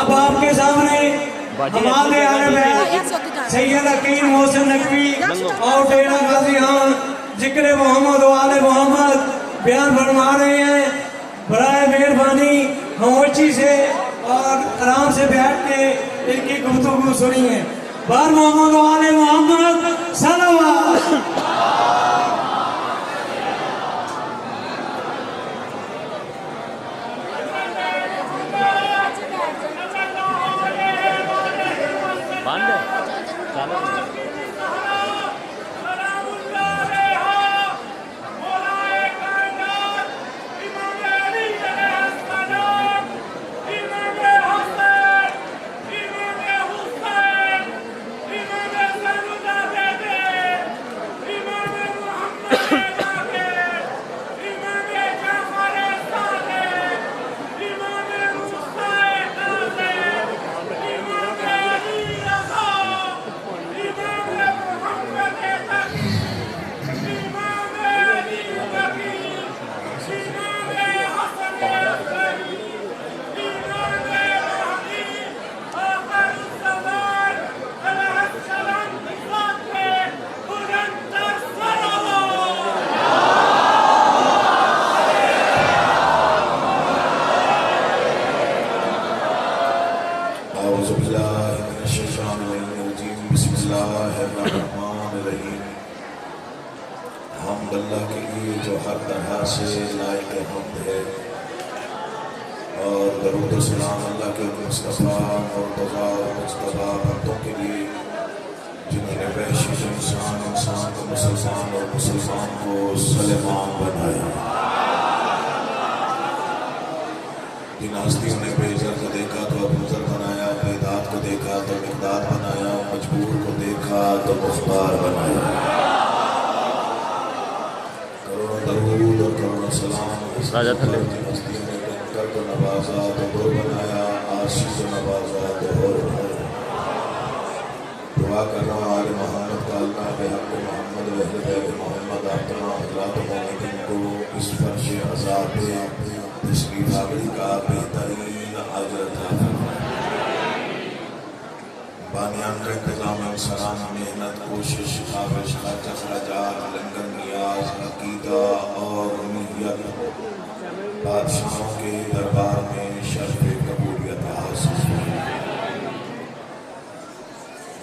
اب آپ کے سامنے ہمارے آنے میں سید عقیل محسن نقوی اور ڈیرہ غازی خان ذکر محمد و آل محمد بیان فرما رہے ہیں. برائے مہربانی خاموشی سے اور آرام سے بیٹھ کے ان کی گفتگو سنیے. بار محمد و آل محمد صلوات. حمد اللہ کے لیے جو ہر طرح سے لائق حمد ہے، اور درود و سلام اللہ کے مصطفیٰ مرتضیٰ مصطفیٰ بندوں کے لیے جنہوں نے وحشی انسان کو مسلمان اور مسلمان کو سلیمان بنایا. جن ہستیوں نے بے زر کو دیکھا تو ابوذر بنایا، بے داد کو دیکھا تو مقداد بنایا، مجبور کو دیکھا تو مختار بنایا. کروڑوں درود اور کروڑوں سلام راجہ تھلے ہستیوں نے بنکر کو نوازا تو دو بنایا، عاشق کو نوازا تو اور بنایا. دعا کر رہا ہوں آل محمد کا اللہ بحق محمد و اہل بیت محمد آپ تمام حضرات مومنین کو اس فرش عذاب تشریف آوری کا بہترین اجر عطا فرمائے. بانیان کا انتظام افسران محنت کوشش خواہش خرچ اخراجات لنگر نیاز عقیدہ اور نیت بادشاہوں کے دربار میں شرف قبولیت حاصل ہے.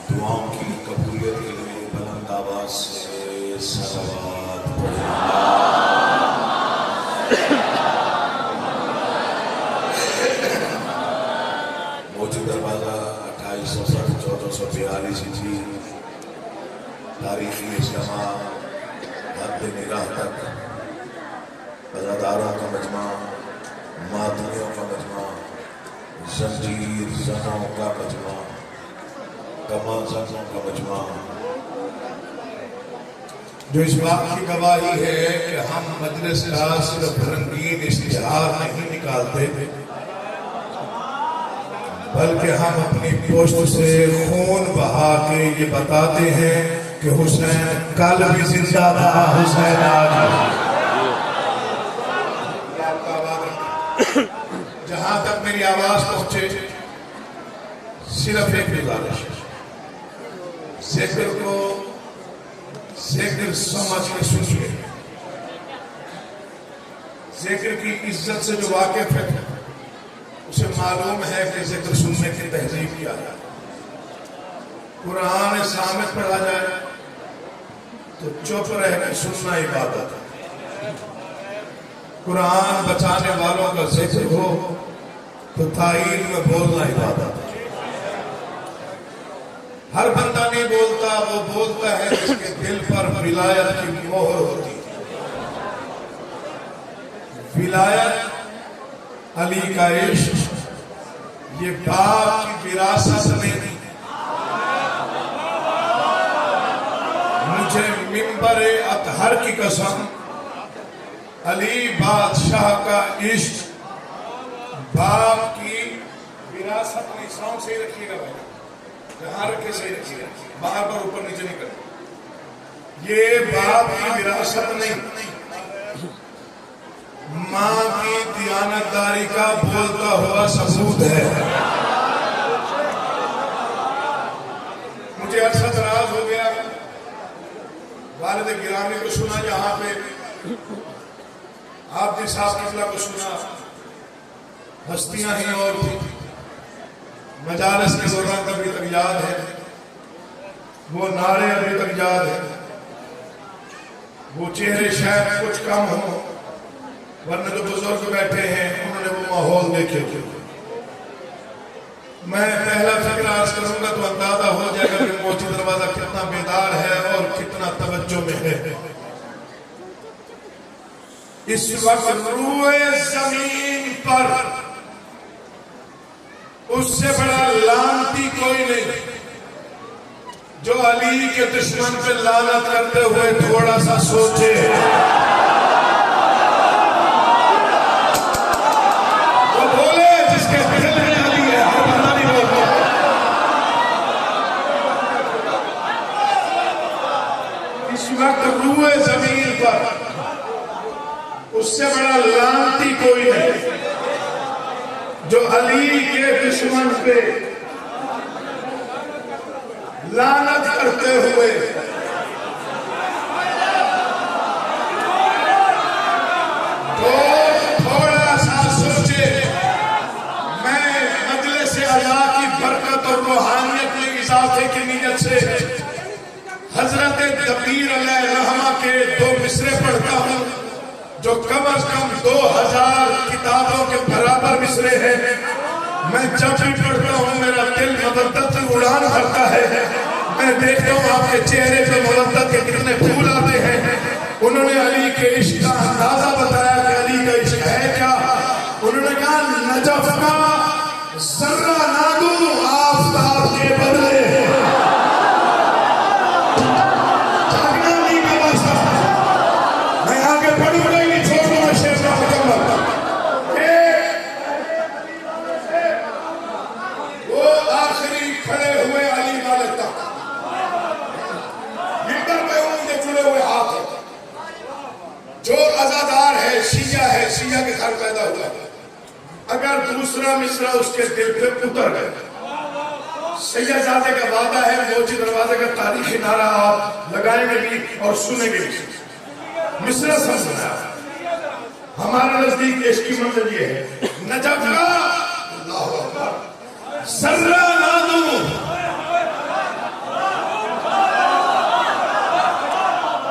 دعاؤں کی قبولیت کے لیے بلند آواز سے صلوات پڑھیں. موجود دروازہ 28/1442 ہجری تاریخی اجتماع حد نگاہ تک عزاداروں کا مجمع، ماتمیوں کا مجمع، زنجیر زنوں کا مجمع، کما زنوں کا مجمع، جو اس بات کی گواہی ہے کہ ہم مجلس کا صرف رنگین اشتہار نہیں نکالتے بلکہ ہم اپنی پشت سے خون بہا کے یہ بتاتے ہیں کہ حسین کل بھی زندہ تھا، حسین آج بھی. جہاں تک میری آواز پہنچے صرف ایک گزارش ہے، ذکر کو ذکر سمجھ کے سنیے. ذکر کی عزت سے جو واقف ہے اسے معلوم ہے کہ ذکر سننے کی تہذیب کیا ہے. قرآن سامت پڑھا جائے تو چپ رہ کے سننا عبادت ہے. قرآن بچانے والوں کا ذکر ہو تو تائید میں بولنا عبادت ہے. ہر بندہ نہیں بولتا، وہ بولتا ہے جس کے دل پر ولایت کی مہر ہوتی ہے. ولایت علی کا عشق یہ باپ کی وراثت نہیں. مجھے منبر اطہر کی قسم علی بادشاہ کا عشق باپ کی وراثت نہیں. ساؤنڈ صحیح رکھیے گا بھائی، جہاں رکھے صحیح رکھیے گا، بار بار اوپر نیچے نہیں کرنا. یہ باپ کی وراثت نہیں، ماں کی دیانتداری کا بولتا ہوا ثبوت ہے. مجھے عرصہ دراز ہو گیا والد گرامی کو سنا یہاں پہ، آپ جی صاحب قبلہ کو سنا، ہستیاں ہی اور تھی، مجالس کے دوران ابھی تک یاد ہے، وہ نعرے ابھی تک یاد ہے، وہ چہرے شاید کچھ کم ہوں ورنہ جو بزرگ بیٹھے ہیں انہوں نے وہ ماحول دیکھے تھے۔ میں پہلا فکر عرض کروں گا تو اندازہ ہو جائے گا کہ موچی دروازہ کتنا بیدار ہے اور کتنا توجہ میں ہے۔ اس وقت روئے زمین پر اس سے بڑا لعنتی کوئی نہیں جو علی کے دشمن پہ لعنت کرتے ہوئے تھوڑا سا سوچے۔ وہ بولے جس کے دل میں علی ہے، ہر بندہ نہیں بولتا۔ اس وقت روئے زمین پر اس سے بڑا لعنتی کوئی نہیں جو علی کے دشمن پہ لعنت کرتے ہوئے تو تھوڑا سا سوچے۔ میں مجلس عزا کی برکت اور روحانیت میں اضافے کی نیت سے حضرت دبیر علیہ رحمہ کے 2 مصرے پڑھتا ہوں جو کم از کم 2000 کتابوں کے برابر مصرے ہیں۔ میں جب بھی پڑھتا ہوں میرا دل مودت سے اڑان بھرتا ہے۔ میں دیکھتا ہوں آپ کے چہرے پہ مودت کے کتنے پھول آتے ہیں۔ انہوں نے علی کے عشق کا اندازہ بتایا کہ علی کا عشق ہے کیا۔ انہوں نے کہا نجف کا ذرہ نہ دوں آفتاب کے بدلے۔ میں آگے پڑھوں گا ہی چھوڑوں میں شیخ کا مکمل۔ وہ آخری کھڑے ہوئے علی والے تک ممبر پہ ان کے جڑے ہوئے ہاتھ ہیں۔ جو عزادار ہے شیعہ ہے، شیعہ کے گھر پیدا ہوا ہے، اگر دوسرا مصرع اس کے دل پہ اتر گئے، سید زادے کا وعدہ ہے موچی دروازے کا تاریخی نعرہ آپ لگائیں گے بھی اور سنیں گے بھی۔ مصرع سمجھنا ہمارا نزدیک عشق کی منزل یہ ہے، نجف کا اللہ اکبر ذرہ نہ دوں۔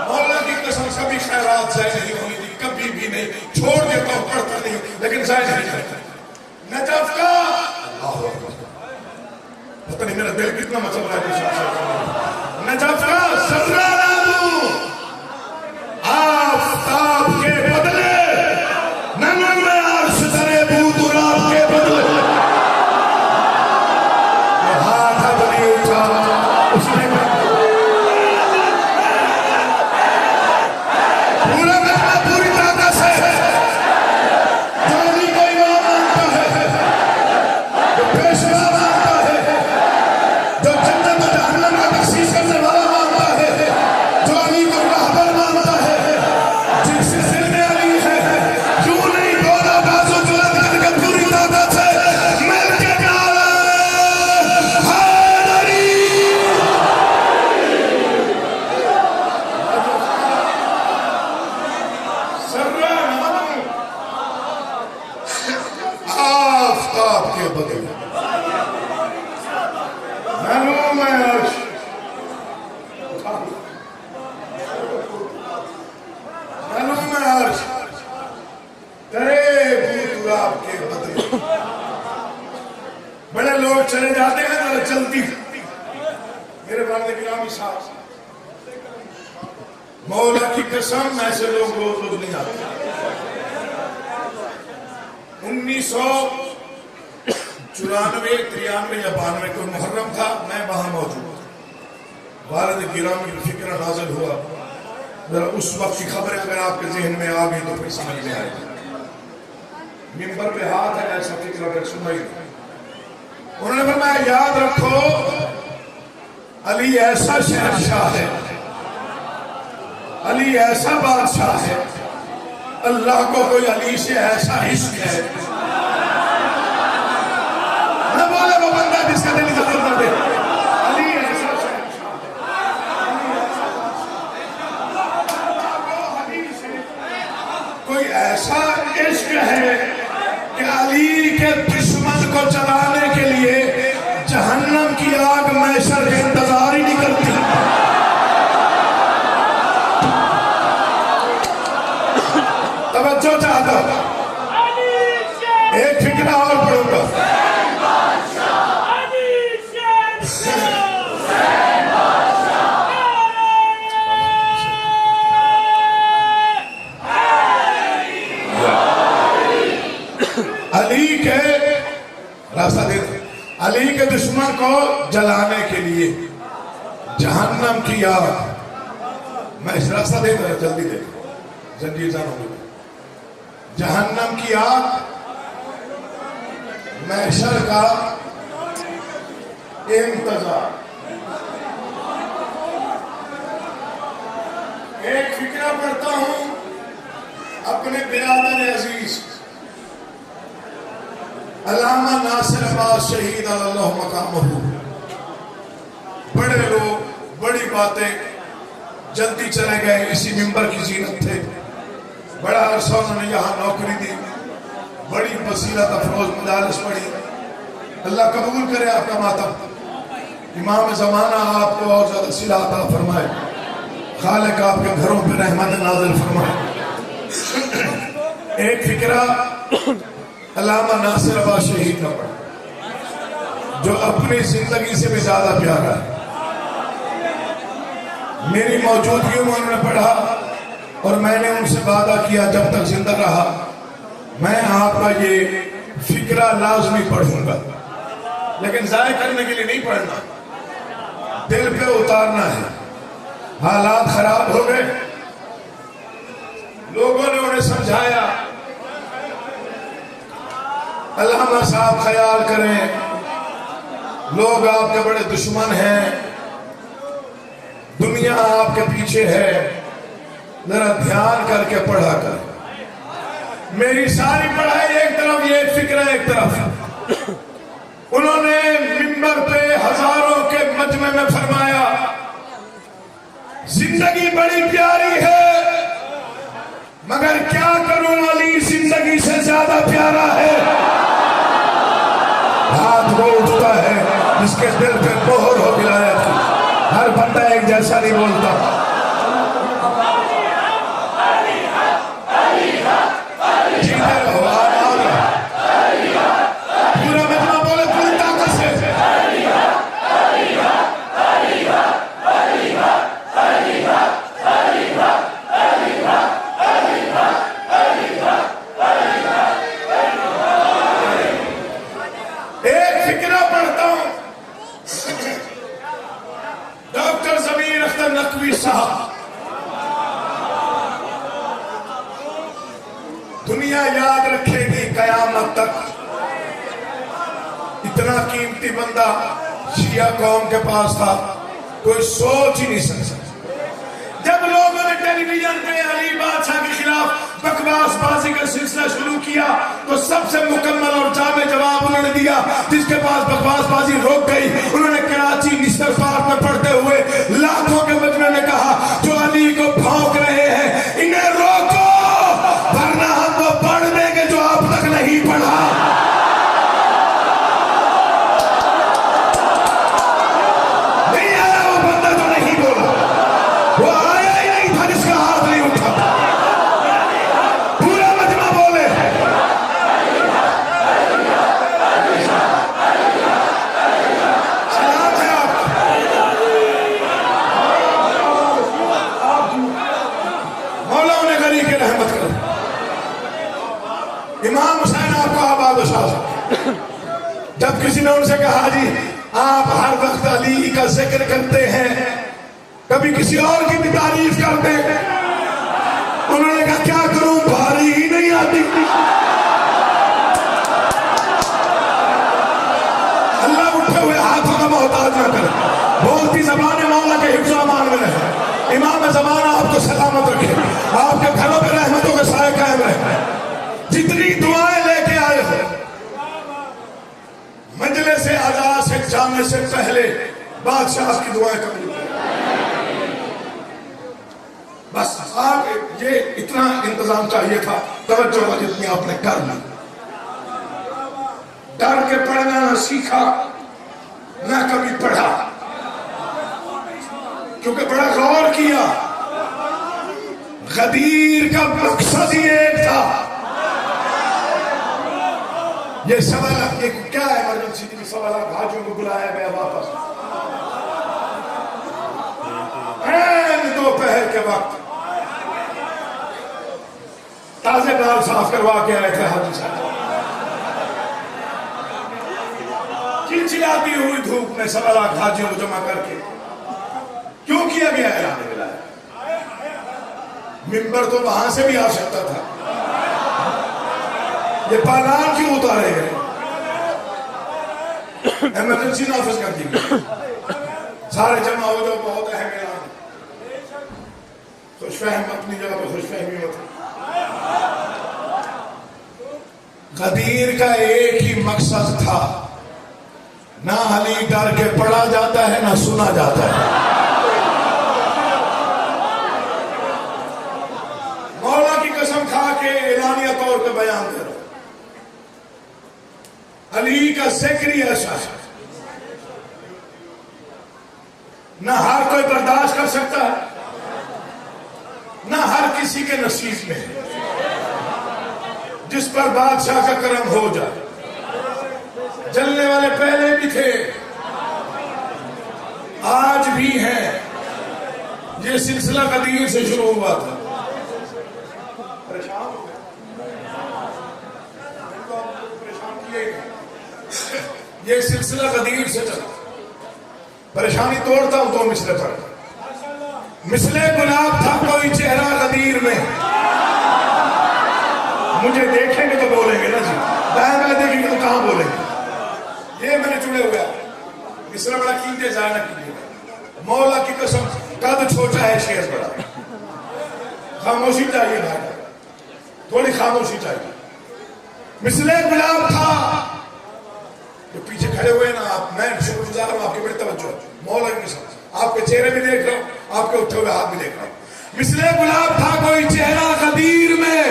مولا کی قسم کبھی خیرات ضائع نہیں ہوئی تھی، کبھی بھی نہیں، چھوڑ دیتا ہوں پڑھتا نہیں ہوں لیکن ضائع نہیں کرتا۔ نجف کا اللہ اکبر، پتہ نہیں میرا دل کتنا مطلب رہا ہے۔ نجف کا ذرہ نہ دوں آفتاب کے بدلے، ننن میں عرش درے بودراب کے بدلے۔ وہ ہاتھ اپنی اٹھا اس نے پورا مطلب پوری طاقت سے جو علی کو امام مانتا ہے، جو پیشوا مانتا ہے، جو جنت و جہنم کا تقسیم کرنے والا مانتا ہے، جو علی کو رہبر مانتا ہے، جس سے دل میں علی ہے، کیوں نہیں بولا بازو بلند کر کے پوری طاقت سے مل کے نعرہ حیدری۔ ذرہ نہ دوں آفتاب کے بدلے، معلوم ہے عرش معلوم ہے عرش ترے بودراب کے بدلے۔ بڑے لوگ چلے جاتے ہیں ذرا چلتی میرے والد گرامی صاحب، مولا کی قسم ایسے لوگ روز روز نہیں آتے۔ 1994 93 یا 92 کو محرم تھا، میں وہاں موجود تھا، والد گرامی کی فکر نازل ہوا، ذرا اس وقت کی خبریں اگر آپ کے ذہن میں آ گئی تو پھر سمجھ میں آئے گی۔ ممبر پہ ہاتھ ہے ایسا فکر اگر سنائی، انہوں نے فرمایا یاد رکھو علی ایسا شہنشاہ ہے، علی ایسا بادشاہ ہے، اللہ کو کوئی علی سے ایسا عشق ہے۔ نہ بولے وہ بندہ جس کا دل ختم نہ دے، علی ایسا شہنشاہ کوئی ایسا عشق ہے کہ علی کے دشمن کو جلانے کے لیے جہنم کی آگ محشر کے انتظار ہی نہیں کرتی. توجہ چاہتا ایک فکرہ اور پڑھوں گا. علی کے راستہ دے دیں. علی کے دشمن کو جلانے کے لیے جہنم کی آگ. میں اس راستہ دے دیں جلدی دے زنجیر زن ہو گئی. جہنم کی آگ محشر کا انتظار. ایک فکرہ پڑھتا ہوں اپنے برادر عزیز علامہ ناصر عباس شہید اللہ مقامہ. بڑے لوگ بڑی باتیں جلدی چلے گئے, اسی ممبر کی زینت تھے. بڑا عرصہ انہوں نے یہاں نوکری دی, بڑی بصیرت افروز مجالس پڑھی. اللہ قبول کرے آپ کا ماتم. امام زمانہ آپ کو اور زیادہ صلہ عطا فرمائے. خالق آپ کے گھروں پہ رحمت نازل فرمائے. ایک فکرہ علامہ ناصر عباس شہید کا پڑھا جو اپنی زندگی سے بھی زیادہ پیارا ہے. میری موجودگی میں انہوں نے پڑھا اور میں نے ان سے وعدہ کیا جب تک زندہ رہا میں آپ کا یہ فکرہ لازمی پڑھوں گا. لیکن ضائع کرنے کے لیے نہیں پڑھنا, دل پہ اتارنا ہے. حالات خراب ہو گئے, لوگوں نے انہیں سمجھایا. علامہ صاحب خیال کریں, لوگ آپ کے بڑے دشمن ہیں, دنیا آپ کے پیچھے ہے, ذرا دھیان کر کے پڑھا کر. میری ساری پڑھائی ایک طرف, یہ فکر ایک طرف. انہوں نے منبر پہ ہزاروں کے مجمع میں فرمایا زندگی بڑی پیاری ہے مگر کیا کروں علی زندگی سے زیادہ پیارا ہے. ہاتھ وہ اٹھتا ہے جس کے دل پہ مہر ہو ولایت کی. ہر بندہ ایک جیسا نہیں بولتا. جیتے رہو, پورا مجمع بولے پوری طاقت سے. ایک فکرہ پڑھتا ہوں ڈاکٹر ضمیر اختر نقوی صاحب. دنیا یاد رکھے گی قیامت تک. اتنا قیمتی بندہ شیعہ قوم کے پاس تھا, کوئی سوچ ہی نہیں سکتا. جب لوگوں نے ٹیلی ویژن پہ علی بادشاہ کے خلاف بکواس بازی کا سلسلہ شروع کیا تو سب سے مکمل اور جامع جواب انہوں نے دیا. جس کے پاس بکواس بازی روک گئی انہوں نے کراچی نشتر پارک میں پڑھتے ہوئے لاکھوں کے مجمع نے کہا جو علی کو بھونک رہے ہیں انہیں روکو, ورنہ ہم وہ پڑھ دیں گے جو آپ تک نہیں پڑھا. نہیں آیا وہ بندہ جو نہیں بولا, وہ آیا ہی نہیں تھا جس کا ہاتھ نہیں اٹھا. پورا مجمع بولے سلام ہے آپ کا. مولا انہیں غنی کی رحمت کرے. امام حسین آپ کو آباد و شاد. جب کسی نے ان سے کہا جی آپ ہر وقت علی کا ذکر کرتے ہیں, کبھی کسی اور کی بھی تعریف کرتے ہیں, انہوں نے کہا کیا کروں بھاری ہی نہیں آتی. اللہ اٹھے ہوئے ہاتھوں کا محتاج نہ کرے, بولتی زبان مولا کے حفظ و امان میں رہے. امام زمانہ آپ کو سلامت رکھے, آپ کے گھروں پہ رحمتوں کے سائے قائم رہے. جتنی دعائیں لے کے آئے ہو مجلس اعزاز سے جانے سے پہلے بادشاہ کی دعائیں قبول. بس آپ یہ اتنا انتظام چاہیے تھا، توجہ کا جتنی آپ نے کر لی. ڈر کے پڑھنا نہ سیکھا نہ کبھی پڑھا، کیونکہ بڑا غور کیا. غدیر کا مقصد ہی ایک تھا. یہ سوال یہ کیا ہے؟ ایمرجنسی کی سوالات بھاجیوں کو بلایا گیا واپس دوپہر کے وقت، تازے بال صاف کروا کے آئے تھے حاجی صاحب. چلچلاتی ہوئی دھوپ میں سوالات حاجیوں کو جمع کر کے کیوں کیا گیا اعلان ولایت؟ ممبر تو وہاں سے بھی آ سکتا تھا، یہ پالان کیوں اتارے گئے؟ ایمرجنسی نافذ کر دی گئی. سارے جمع ہو جاؤ، بہت اہم اعلان. خوش فہم اپنی جگہ پہ خوش فہمی ہوتی. غدیر کا ایک ہی مقصد تھا، نہ علی ڈر کے پڑھا جاتا ہے نہ سنا جاتا ہے. مولا کی قسم کھا کے اعلانیہ طور پہ بیان دے رہا ہوں، علی کا ذکر ہی ایسا ہے نہ ہر کوئی برداشت کر سکتا ہے، نہ ہر کسی کے نصیب میں ہے. جس پر بادشاہ کا کرم ہو جائے. جلنے والے پہلے بھی تھے، آج بھی ہیں. یہ سلسلہ غدیر سے شروع ہوا تھا. یہ سلسلہ غدیر سے چلا. پریشانی توڑتا ہوں تو مصرے پڑھ. مثل گلاب تھا کوئی چہرہ غدیر میں. مجھے دیکھیں گے تو بولیں گے نا جی، دائیں بائیں دیکھیں گے تو کہاں بولیں گے؟ یہ میں نے چڑے ہوئے مصرا بڑا کیجیے ضائع نہ کیجیے. مولا کی قسم قد چھوٹا ہے شیر بڑا. خاموشی چاہیے بھائی، تھوڑی خاموشی چاہیے. مثل گلاب تھا. جو پیچھے کھڑے ہوئے نا آپ، میں شکر گزار ہوں آپ کی بڑی توجہ. مولا کی قسم آپ کے چہرے بھی دیکھ رہا ہوں، آپ کے اٹھے ہوئے ہاتھ بھی دیکھ رہا ہوں. مثل گلاب تھا کوئی چہرہ غدیر میں،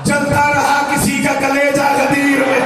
جلتا رہا کسی کا کلیجہ غدیر میں.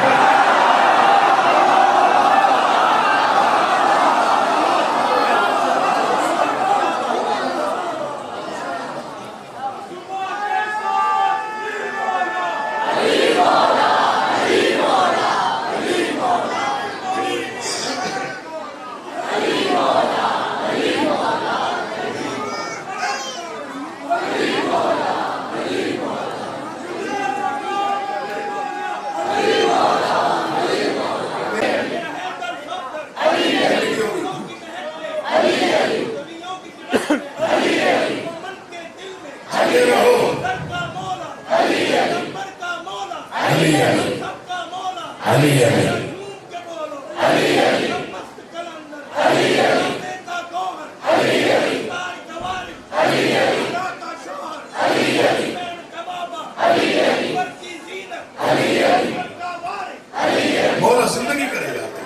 مولا زندگی کرے جاتے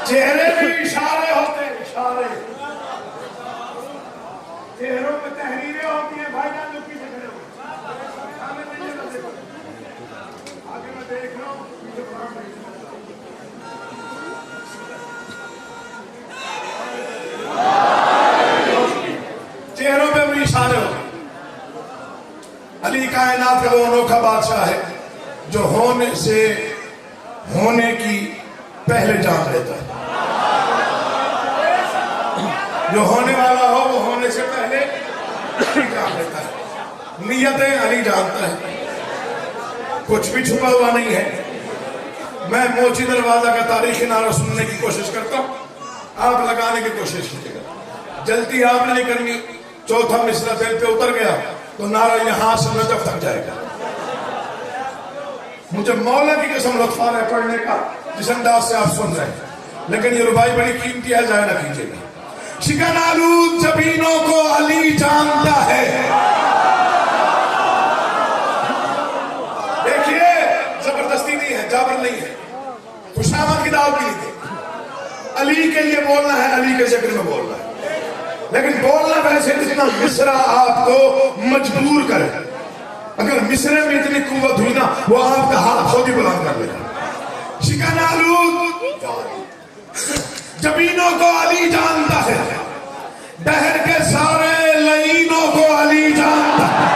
چہرے میں اشارے ہوتے ہیں، اشارے. چہروں میں تحریریں ہوتی ہیں. بھائی جان جو پیچھے کھڑے ہوئے آگے میں دیکھ رہا ہوں، پیچھے قرآن نہیں. چہروں میں بھی اشارے ہوتے ہیں. علی کائنات کا وہ انوکھا بادشاہ ہے جو ہونے سے ہونے کی پہلے جان لیتا ہے. جو ہونے والا ہو وہ ہونے سے پہلے جان لیتا ہے. نیتیں علی جانتا ہے، کچھ بھی چھپا ہوا نہیں ہے. میں موچی دروازہ کا تاریخی نعرہ سننے کی کوشش کرتا ہوں، آپ لگانے کی کوشش کیجیے گا. جلدی آپ نے نہیں کرنی. چوتھا مصرع دل پہ اتر گیا تو نعرہ یہاں سے نجف تک جائے گا. مجھے مولا کی قسم لطف آ رہا ہے پڑھنے کا جس انداز سے آپ سن رہے ہیں، لیکن یہ ربائی بڑی قیمتی ہے، ضائع نہ کیجیے گا۔ شکن آلود جبینوں کو علی جانتا ہے۔ دیکھیے زبردستی نہیں ہے، جابر نہیں ہے، خوشامد کی دعوت بھی نہیں تھی۔ علی کے لیے بولنا ہے، علی کے ذکر میں بولنا ہے، لیکن بولنا ویسے جتنا مصرع آپ کو مجبور کرے۔ اگر مصرع میں اتنی قوت ہوئی نا، وہ آپ کا ہاتھ خود ہی بلند کر لے گا۔ شکن آلود جبینوں کو علی جانتا ہے، دہر کے سارے لعینوں کو علی جانتا ہے۔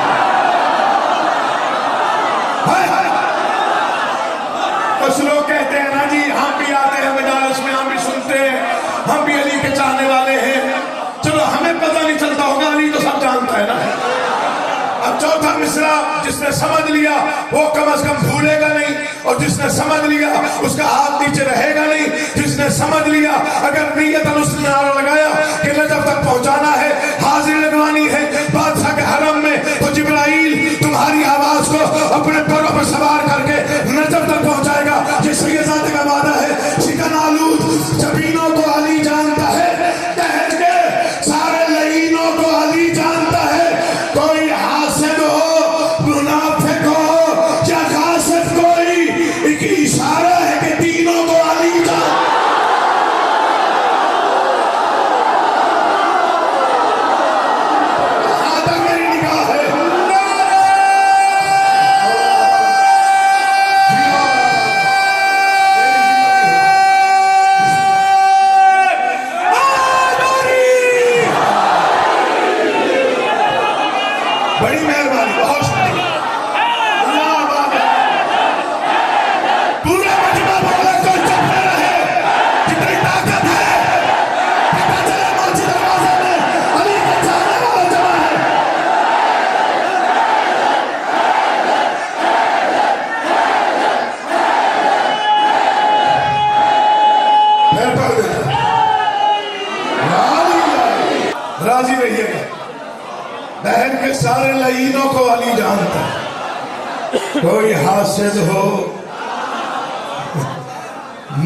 کچھ لوگ کہتے ہیں نا جی ہم بھی آتے ہیں مجالس میں، ہم بھی سنتے ہیں، ہم بھی علی کے چاہنے والے ہیں۔ چلو ہمیں پتہ نہیں چلتا ہوگا، علی تو سب جانتا ہے نا۔ اب چوتھا مصرع جس نے سمجھ لیا وہ کم از کم بھولے گا نہیں، اور جس نے سمجھ لیا اس کا ہاتھ نیچے رہے گا نہیں۔ جس نے سمجھ لیا اگر نیتاً اس نے نعرہ لگایا کہ نجف تک پہنچانا ہے، حاضری لگوانی ہے بادشاہ کے حرم میں، تو جبرائیل تمہاری آواز کو اپنے پروں پر سوار کر کے نجف تک پہنچائے گا۔ یہ سید ذات کا وعدہ ہے۔ شکن آلود جبینوں کو علی جانتا ہے، دہر کے سارے لعینوں کو علی جانتا ہے۔ کوئی حاسد ہو، منافق ہو یا غاصب، کوئی ایک اشارہ ہے کہ تینوں کو علی جانتا ہے۔ بڑی مہربانی، بہت شکریہ۔ اللہ آباد ہے۔ پورے مجمع بولے کوئی چپ نہ رہے، جتنی طاقت ہے پتہ چلے موچی دروازے میں علی کے چاہنے والا جمع ہے۔ میں پڑھ دیتا راضی رہیے گا۔ دہر کے سارے لعینوں کو علی جانتا ہے۔ کوئی حاسد ہو،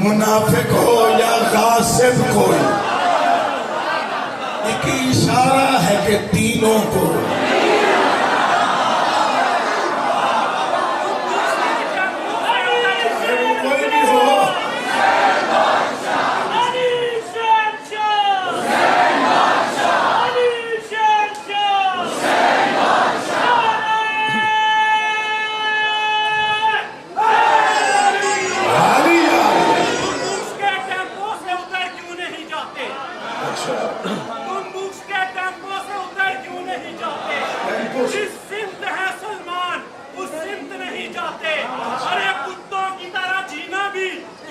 منافق ہو یا غاصب، کوئی ایک اشارہ ہے کہ تینوں کو کوئی بھی ہو۔ جس سمت ہے سلمان اس سمت نہیں جاتے۔ ارے کتوں کی طرح جینا بھی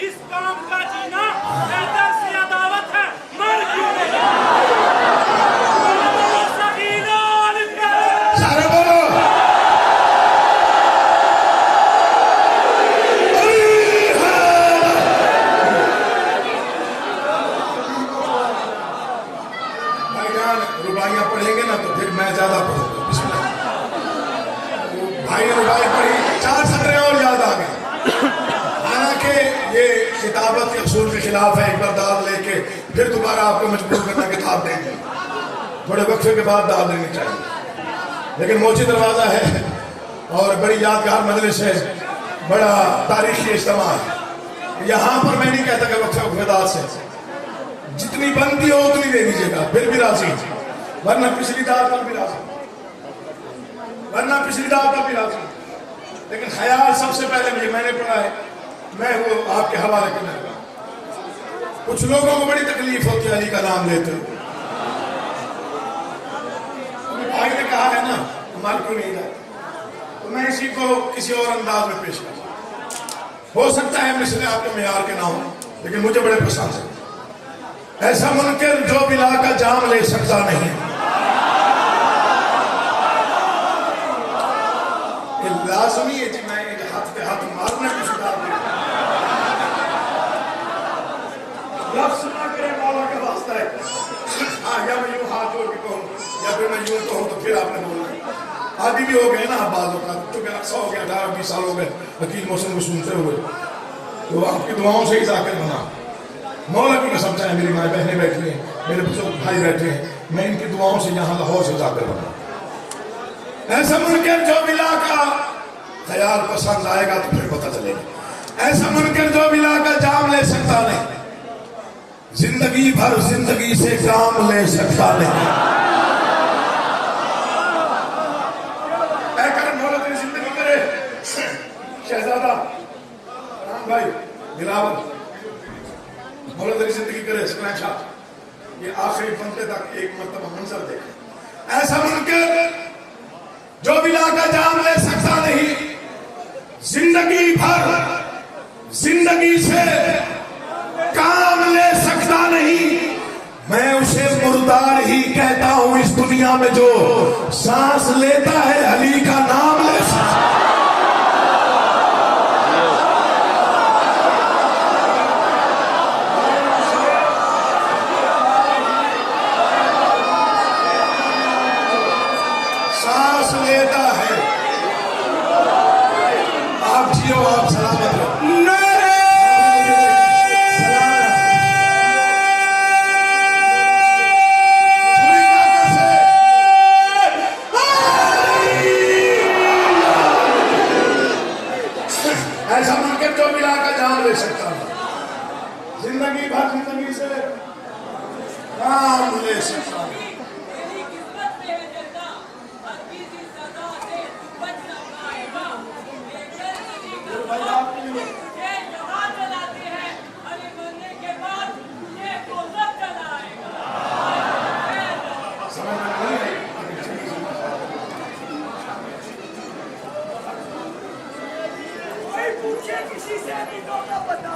اس کام کا جینا بہتر سے عداوت ہے، مر کیوں نہیں؟ سارے بولو بھائی جان، رباعیاں پڑھیں گے نا تو پھر میں زیادہ پڑھوں گا۔ بسم اللہ۔ بھائی رباعی پڑھی، 4 سطریں اور یاد آ گئے۔ حالانکہ یہ کتابت کے اصول کے خلاف ہے، ایک بار داد لے کے پھر دوبارہ آپ کو مجبور کرنا کتاب دیں گے، بڑے وقفے کے بعد داد دینی چاہیے۔ لیکن موچی دروازہ ہے اور بڑی یادگار مجلس ہے، بڑا تاریخی اجتماع ہے۔ یہاں پر میں نہیں کہتا کہ وقفے داد سے جتنی بنتی ہو اتنی دے دیجیے گا، پھر بھی راضی، ورنہ پچھلی داد پر بھی راضی، ورنہ پچھلی داد پر بھی راضی۔ لیکن خیال سب سے پہلے مجھے، میں نے پڑھا ہے، میں وہ آپ کے حوالے کرنے لگا۔ کچھ لوگوں کو بڑی تکلیف ہوتی ہے علی کا نام لیتے ہوئے۔ بھائی نے کہا ہے نا ہمارے کو نہیں رہا، تو میں اسی کو کسی اور انداز میں پیش کرتا ہوں۔ ہو سکتا ہے مثل آپ کے معیار کے نہ ہوں، لیکن مجھے بڑے پسند ہے۔ ایسا منکر جو بلا کا جام لے سکتا نہیں، یہ لازمی ہے جی، میں ہاتھ پہ ہاتھ مارنا کسی بات نہیں۔ لفظ نہ کرے مولا کا واسطہ ہے۔ ہاں، یا میں یوں ہاتھ جوڑ کے کہوں یا پھر میں یوں کہوں تو پھر آپ نے بولنا ہے۔ عادی بھی ہو گئے نا آپ بعض اوقات، چونکہ عرصہ ہو گیا 18-20 سال ہو گئے وکیل محسن کو سنتے ہوئے، تو آپ کی دعاؤں سے ہی ذاکر بنا۔ مولا کی قسم چاہے میری مائیں بہنیں بیٹھی ہیں، میرے بزرگ بھائی بیٹھے ہیں، میں ان کی دعاؤں سے یہاں لاہور سے ذاکر بنا۔ ایسا منکر جو ملا کا خیال پسند آئے گا تو پھر پتہ چلے گا، ایسا منکر جو ملا کا جام لے سکتا نہیں، زندگی بھر زندگی سے کام لے سکتا نہیں۔ اے کرم مولا تیری زندگی کرے شہزادہ رام بھائی بلاول، مولا تیری زندگی کرے سکرین شاہ، یہ آخری بندے تک ایک مرتبہ منظر دیکھیں۔ ایسا منکر جو بلا کا جام لے سکتا نہیں، زندگی بھر زندگی سے کام لے سکتا نہیں، میں اسے مردار ہی کہتا ہوں اس دنیا میں جو سانس لیتا ہے علی کا نام لے سکتا۔ سانس لیتا ہے، آپ جیو آپ سلامت رہو۔ ایسا منکر جو ملا کا جام لے سکتا ہے، زندگی بھر زندگی سے کام لے سکتا ہے۔ کسی سے نہیں کا پتا،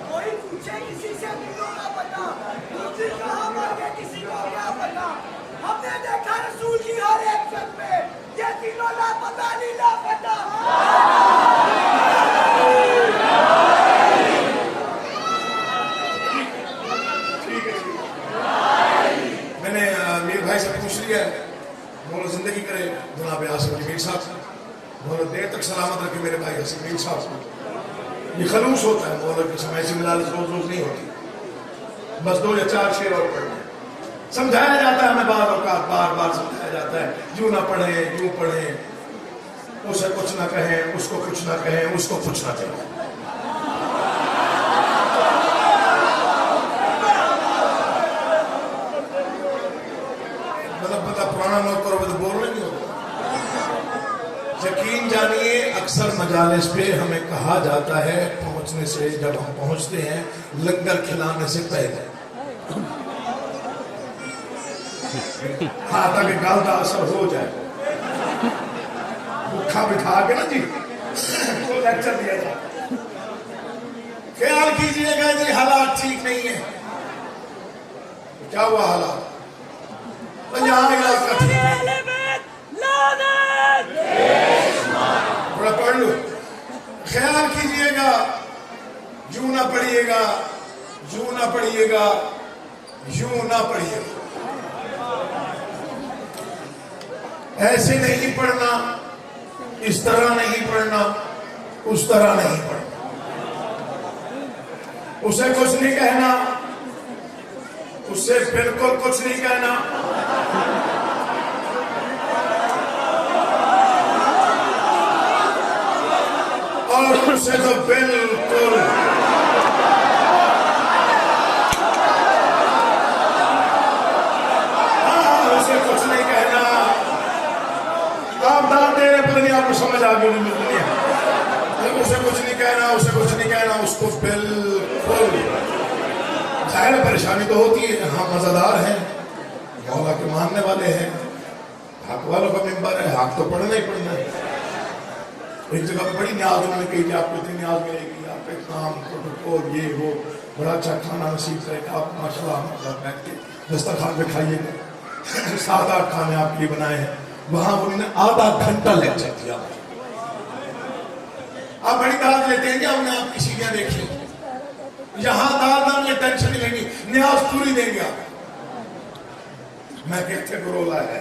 کوئی پوچھے کسی سے نہیں کا پتا، دوسری کہاں مر کے کسی کو کیا پتا۔ ہم نے دیکھا رسول کی ہر ایک شخص میں یہ تینوں لاپتہ نہیں لاپتہ۔ میں نے میر بھائی سے پوچھ لیا ہے، مولا زندگی کرے جناب آصف علی میر صاحب سے، مولا دیر تک سلامت رکھے میرے بھائی حسین میر صاحب سے۔ یہ خلوص ہوتا ہے مولا کے سمے سے ملالت روز روز نہیں ہوتی، بس 2 یا 4 شعر اور پڑھنا سمجھایا جاتا ہے، ہمیں بار اوقات بار بار سمجھایا جاتا ہے، یوں نہ پڑھیں یوں پڑھیں، اسے کچھ نہ کہیں اس کو کچھ نہ کہیں اس کو کچھ نہ کہیں۔ مطلب پرانا نوٹ کرو تو بول رہے نہیں ہوتا۔ یقین جانیے اکثر مجالس پہ ہمیں کہا جاتا ہے پہنچنے سے، جب ہم پہنچتے ہیں لنگر کھلانے سے پہلے، ہاں تاکہ گل کا اثر ہو جائے، بھوکا بٹھا کے نا جی تو لیکچر دیا جائے۔ خیال کیجئے گا جی حالات ٹھیک نہیں ہے، کیا ہوا حالات؟ یہاں علاقہ ٹھیک ہے، بڑا پڑھ لو، خیال کیجئے گا یوں نہ پڑھیے گا یوں نہ پڑھیے گا یوں نہ پڑھیے گا، ایسے نہیں پڑھنا، اس طرح نہیں پڑھنا، اس طرح نہیں پڑھنا، اسے کچھ نہیں کہنا، اس سے بالکل کچھ نہیں کہنا، اور اسے تو بالکل اسے کچھ نہیں کہنا۔ آپ دار دے رہے پتہ نہیں آپ کو سمجھ آگے نہیں مل رہی ہے، اسے کچھ نہیں کہنا، اسے کچھ نہیں کہنا، اس کو بالکل۔ ظاہر پریشانی تو ہوتی ہے، ہم مزدار ہیں، مولا کے ماننے والے ہیں، حق والوں کا ممبر ہے، حق تو پڑھنا ہی پڑھنا ہے۔ ایک جگہ پہ بڑی نیاز انہوں نے کہی کہ آپ کو اتنی نیاز ملے گی، آپ کا اقدام پروٹوکول یہ وہ، بڑا اچھا کھانا نصیب کرے گا، آپ ماشاءاللہ بیٹھ کے دسترخوان پہ کھائیے گا، 7-8 کھانے آپ کے لیے بنائے ہیں۔ وہاں انہوں نے آدھا گھنٹہ لیکچر دیا۔ آپ بڑی داد لیتے ہیں کہ ہم نے آپ کی سیڑھیاں دیکھی، یہاں داد نہ مجھے ٹینشن نہیں لیں گی، نیاز پوری دیں گے آپ۔ میں کہتے گرولا ہے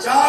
4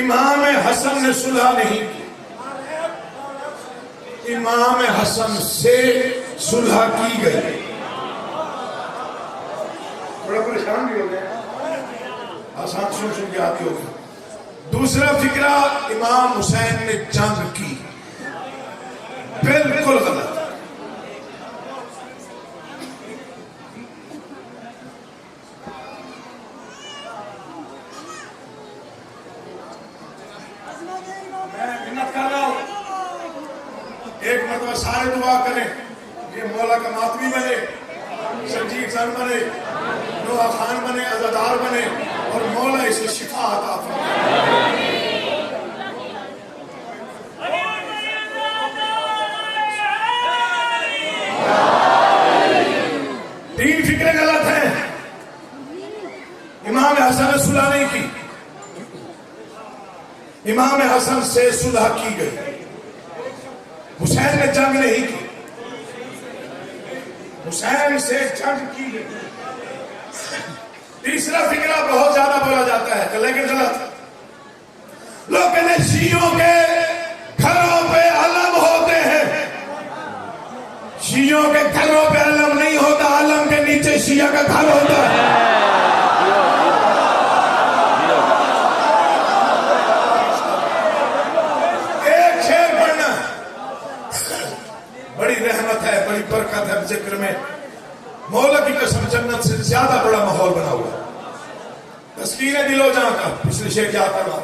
امام حسن نے صلح نہیں کی، امام حسن سے صلح کی گئی. تھوڑا پریشان بھی ہو گئے، آسان سن کے آتی ہو گئی. دوسرا فکرہ، امام حسین نے جنگ کی، بالکل غلط. میں منت کر رہا ہوں، ایک مرتبہ سارے دعا کریں، یہ مولا کا ماتمی بنے، سنجیب سر بنے، نوح خان بنے، عزادار بنے، اور مولا اسے شفا عطا فرمائے. تین فکریں غلط ہیں. امام حسن نے صلح نہیں کی، امام حسن سے صلح کی گئی. حسین نے جنگ نہیں کی، حسین سے جنگ کی گئی. تیسرا فکرہ بہت زیادہ بولا جاتا ہے لیکن غلط. لوگ کہتے ہیں شیعوں کے گھروں پہ علم ہوتے ہیں. شیعوں کے گھروں پہ علم نہیں ہوتا، علم کے نیچے شیعہ کا گھر ہوتا ہے. ایک شعر پڑھنا، بڑی رحمت ہے، بڑی برکت ہے ذکر میں. مولا کی قسم جنت سے زیادہ بڑا ماحول بنا ہوا. تسکین دل و جان کا پچھلے شیخ کیا کروا،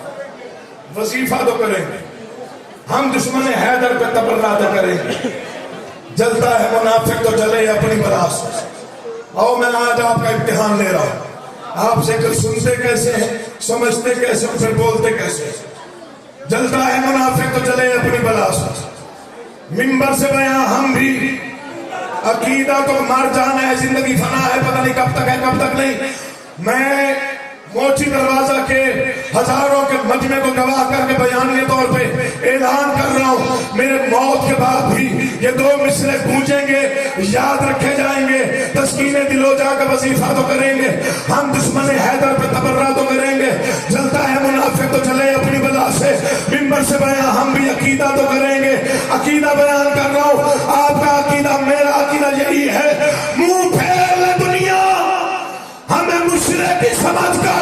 وظیفہ تو کریں گے، ہم دشمن حیدر پہ تبرہ تو کریں گے. جلتا ہے منافق تو جلے اپنی بلا سے. آؤ میں آج آپ کا امتحان لے رہا ہوں. آپ سے کل سنتے کیسے ہیں، سمجھتے کیسے ہیں، پھر بولتے کیسے ہیں. جلتا ہے منافق تو جلے اپنی بلا سے. منبر سے بیان ہم بھی، عقیدہ تو مر جانا ہے، زندگی فنا ہے، پتہ نہیں کب تک ہے کب تک نہیں. میں موچی دروازہ کے ہزاروں کے مجمع کو گواہ کر کے بیانیہ طور پہ اعلان کر رہا ہوں، میرے موت کے بعد بھی یہ دو مصرے گونجیں گے، یاد رکھے جائیں گے. تسکین دل و جان کا وظیفہ تو کریں گے، ہم دشمن حیدر پہ تبرہ تو کریں گے. جلتا ہے منافق تو چلے اپنی بلا سے. منبر سے بیان ہم بھی عقیدہ تو کریں گے. عقیدہ بیان کر رہا ہوں، آپ کا عقیدہ میرا عقیدہ یہی ہے. منہ پھیر لے دنیا، ہمیں مشرک سمجھ کر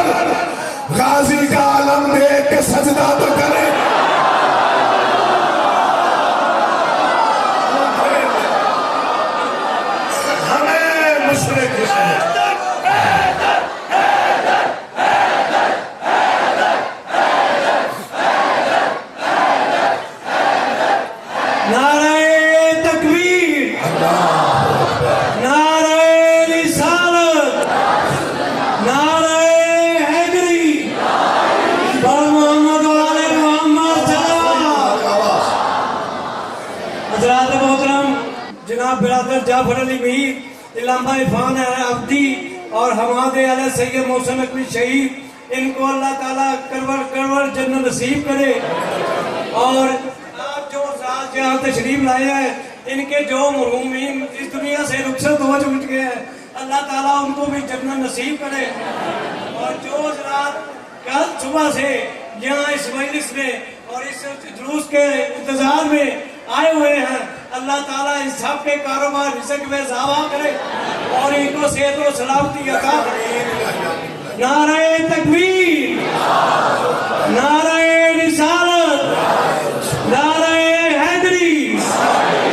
غازی کا علم دیکھ کے سجدہ تو کرے. ہمیں مشرک سمجھ برادر جعفر علی میر، علامہ عرفان عبدی اور حماد علیہ سید محسن نقوی شہید، ان کو اللہ تعالیٰ کرور جنت نصیب کرے. اور آپ جو آج یہاں تشریف لائے ہیں، ان کے جو مرحومین اس دنیا سے رخصت ہو چکے ہیں، اللہ تعالیٰ ان کو بھی جنت نصیب کرے. اور جو حضرات کل صبح سے یہاں اس مجلس میں اور اس جلوس کے انتظار میں آئے ہوئے ہیں، اللہ تعالیٰ ان سب کے کاروبار رزق میں اضافہ کرے اور ان کو صحت و سلامتی عطا کرے. نعرہ تکبیر، نعرہ رسالت، نعرہ حیدری،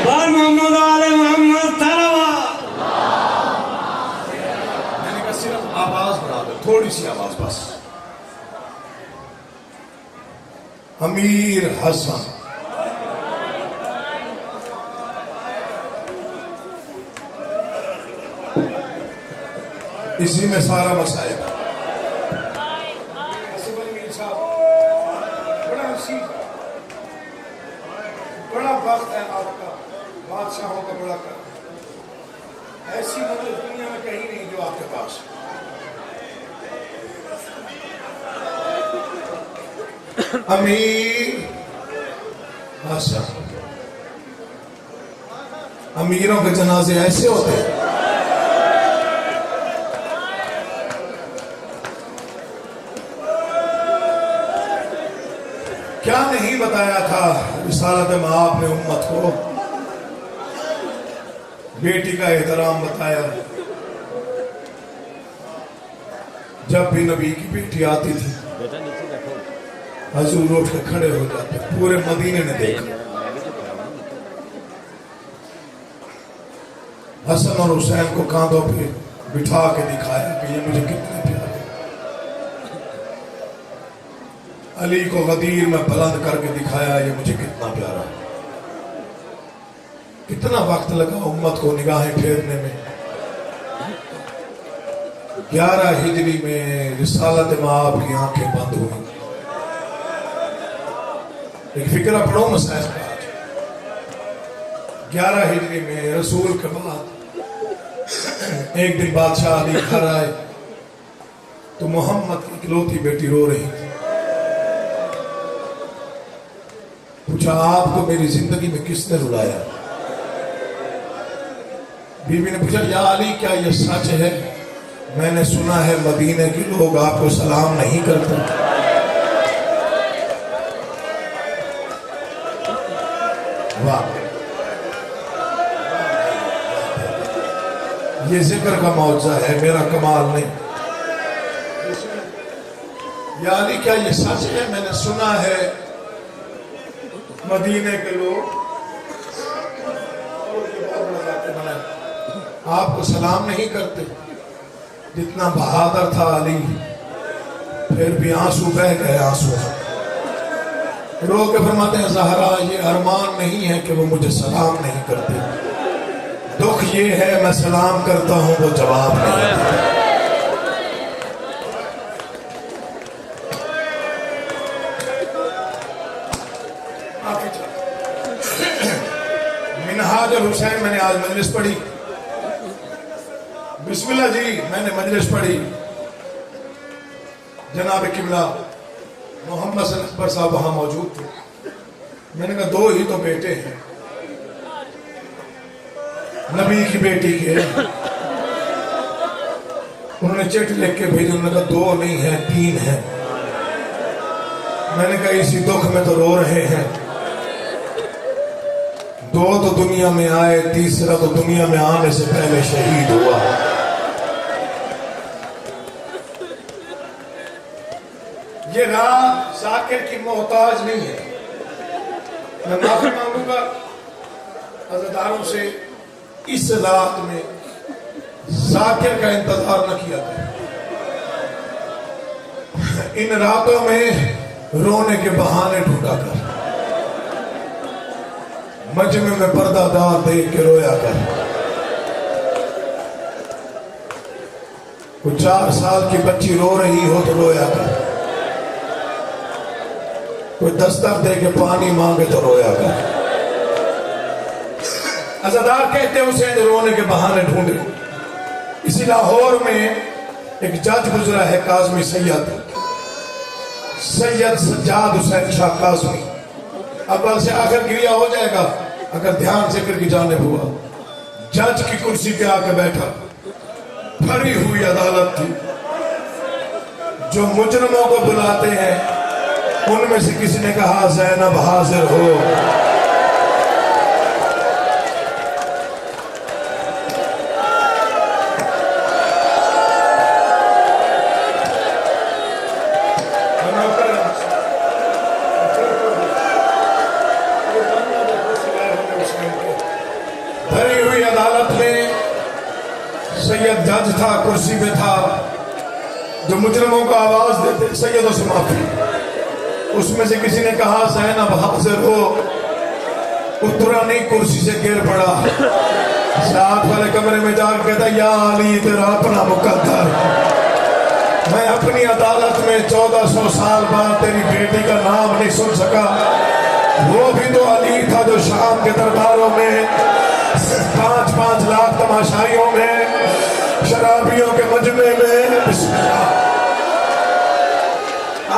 بر محمد آل محمد صلوات. میں نے کہا صرف آواز بڑھا دو، تھوڑی سی آواز بس. امیر حسن اسی میں سارا مسائل. بڑا نصیب، بڑا وقت ہے آپ کا، بادشاہوں کا بڑا کر. ایسی مدد دنیا میں کہیں نہیں جو آپ کے پاس. امیر حسن، امیروں کے جنازے ایسے ہوتے ہیں. کیا نہیں بتایا تھا رسالت مآب نے امت کو؟ بیٹی کا احترام بتایا. جب بھی نبی کی بیٹی آتی تھی حضور اٹھ کے کھڑے ہو جاتے. پورے مدینے نے دیکھا. حسن اور حسین کو کاندھوں پہ بٹھا کے دکھایا کہ یہ مجھے کتنے پیارے. علی کو غدیر میں بلند کر کے دکھایا یہ مجھے کتنا پیارا. کتنا وقت لگا امت کو نگاہیں پھیرنے میں. 11 ہجری میں رسالت مآب کی آنکھیں بند ہوئی. ایک فکرہ پڑھو مسائل کا. 11 ہجری میں رسول کے بعد ایک دن بادشاہ علی گھر آئے تو محمد کی اکلوتی بیٹی رو رہی تھی. پوچھا آپ کو میری زندگی میں کس نے رلایا؟ بی بی نے پوچھا یا علی کیا یہ سچ ہے؟ میں نے سنا ہے مدینے کے لوگ آپ کو سلام نہیں کرتے. واہ، یہ ذکر کا معجزہ ہے، میرا کمال نہیں. یا علی کیا یہ سچ ہے؟ میں نے سنا ہے مدینے کے لوگ آپ کو سلام نہیں کرتے. جتنا بہادر تھا علی، پھر بھی آنسو بہ گئے. آنسو رو کے فرماتے ہیں زہرا یہ ارمان نہیں ہے کہ وہ مجھے سلام نہیں کرتے، دکھ یہ ہے میں سلام کرتا ہوں وہ جواب نہیں دیتے. منہاج الحسین میں نے آج مجلس پڑھی. بسم اللہ جی میں نے مجلس پڑھی. جناب قبلہ محمد حسن اکبر صاحب وہاں موجود تھے. میں نے کہا 2 ہی تو بیٹے ہیں نبی کی بیٹی کے. انہوں نے چٹ لکھ کے بھیجا. انہوں نے کہا 2 نہیں ہیں 3 ہیں. میں نے کہا اسی دکھ میں تو رو رہے ہیں. 2 تو دنیا میں آئے، تیسرا تو دنیا میں آنے سے پہلے شہید ہوا. یہ رات ذاکر کی محتاج نہیں ہے. میں معافی مانگوں گا عزاداروں سے، اس رات میں ذاکر کا انتظار نہ کیا کریں. ان راتوں میں رونے کے بہانے ڈھونڈا کر، مجمع میں پردہ دار دیکھ کے رویا کر. کوئی 4 سال کی بچی رو رہی ہو تو رویا کر. کوئی دستک دے کے پانی مانگے تو رویا کر. عزادار کہتے ہیں اسے رونے کے بہانے ڈھونڈے. اسی لاہور میں ایک جج گزرا ہے کاظمی سید سجاد حسین شاہ کاظمی. اول سے آخر گریہ ہو جائے گا اگر دھیان ذکر کی جانب ہوا. جج کی کرسی پہ آ کے بیٹھا. بھری ہوئی عدالت تھی. جو مجرموں کو بلاتے ہیں ان میں سے کسی نے کہا زینب حاضر ہو. بھری ہوئی عدالت میں سید جج تھا، کرسی پہ تھا. جو مجرموں کو آواز دیتے سیدوں سے معافی. اس میں سے کسی نے کہا زینب حاضر ہو. اترا نہیں، کرسی سے گر پڑا. ساتھ والے کمرے میں جا کے کہتا یا علی تیرا اپنا مقدر، میں اپنی عدالت میں 1400 سال بعد تیری بیٹی کا نام نہیں سن سکا. وہ بھی تو علی تھا جو شام کے درباروں میں 5-5 لاکھ تماشائیوں میں شرابیوں کے مجمع میں.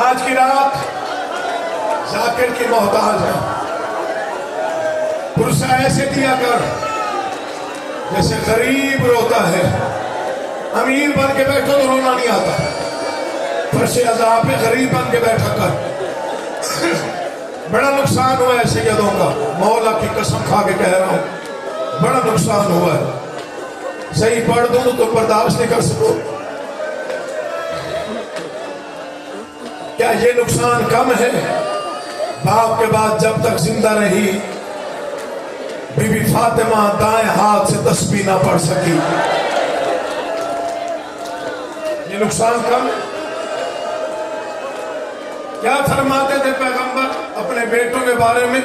آج کی رات ذاکر کی محتاج ہے. پرسہ ایسے دیا کر جیسے غریب روتا ہے. امیر بن کے بیٹھو تو رونا نہیں آتا. فرش عذاب پہ غریب بن کے بیٹھا کر. بڑا نقصان ہوا ہے سیدوں کا، مولا کی قسم کھا کے کہہ رہا ہوں، بڑا نقصان ہوا ہے۔ صحیح پڑھ دوں تو برداشت نہیں کر سکو۔ کیا یہ نقصان کم ہے؟ باپ کے بعد جب تک زندہ رہی بی بی فاطمہ دائیں ہاتھ سے تسبیح نہ پڑھ سکی، یہ نقصان کم ہے؟ کیا فرماتے تھے پیغمبر اپنے بیٹوں کے بارے میں؟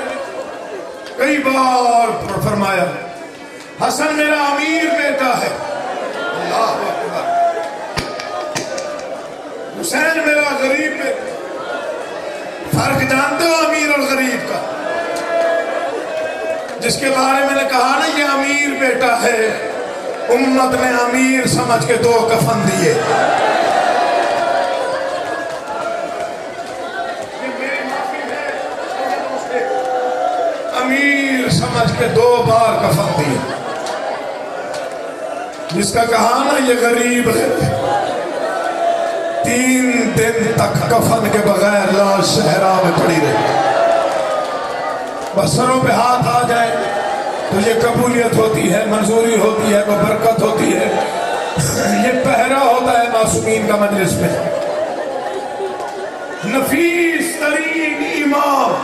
کئی بار فرمایا حسن میرا امیر بیٹا ہے، اللہ اکبر، حسین میرا غریب بیٹا۔ فرق جانتے ہو امیر اور غریب کا؟ جس کے بارے میں نے کہا نا یہ امیر بیٹا ہے، امت نے امیر سمجھ کے 2 کفن دیے۔ امیر سمجھ کے 2 بار کفن دیے۔ جس کا کہا نا یہ غریب ہے، 3 دن تک کفن کے بغیر لاش صحرا میں پڑی رہی۔ بس سروں پہ ہاتھ آ جائے تو یہ قبولیت ہوتی ہے، منظوری ہوتی ہے، وہ برکت ہوتی ہے۔ یہ پہرا ہوتا ہے معصومین کا مجلس میں۔ نفیس ترین امام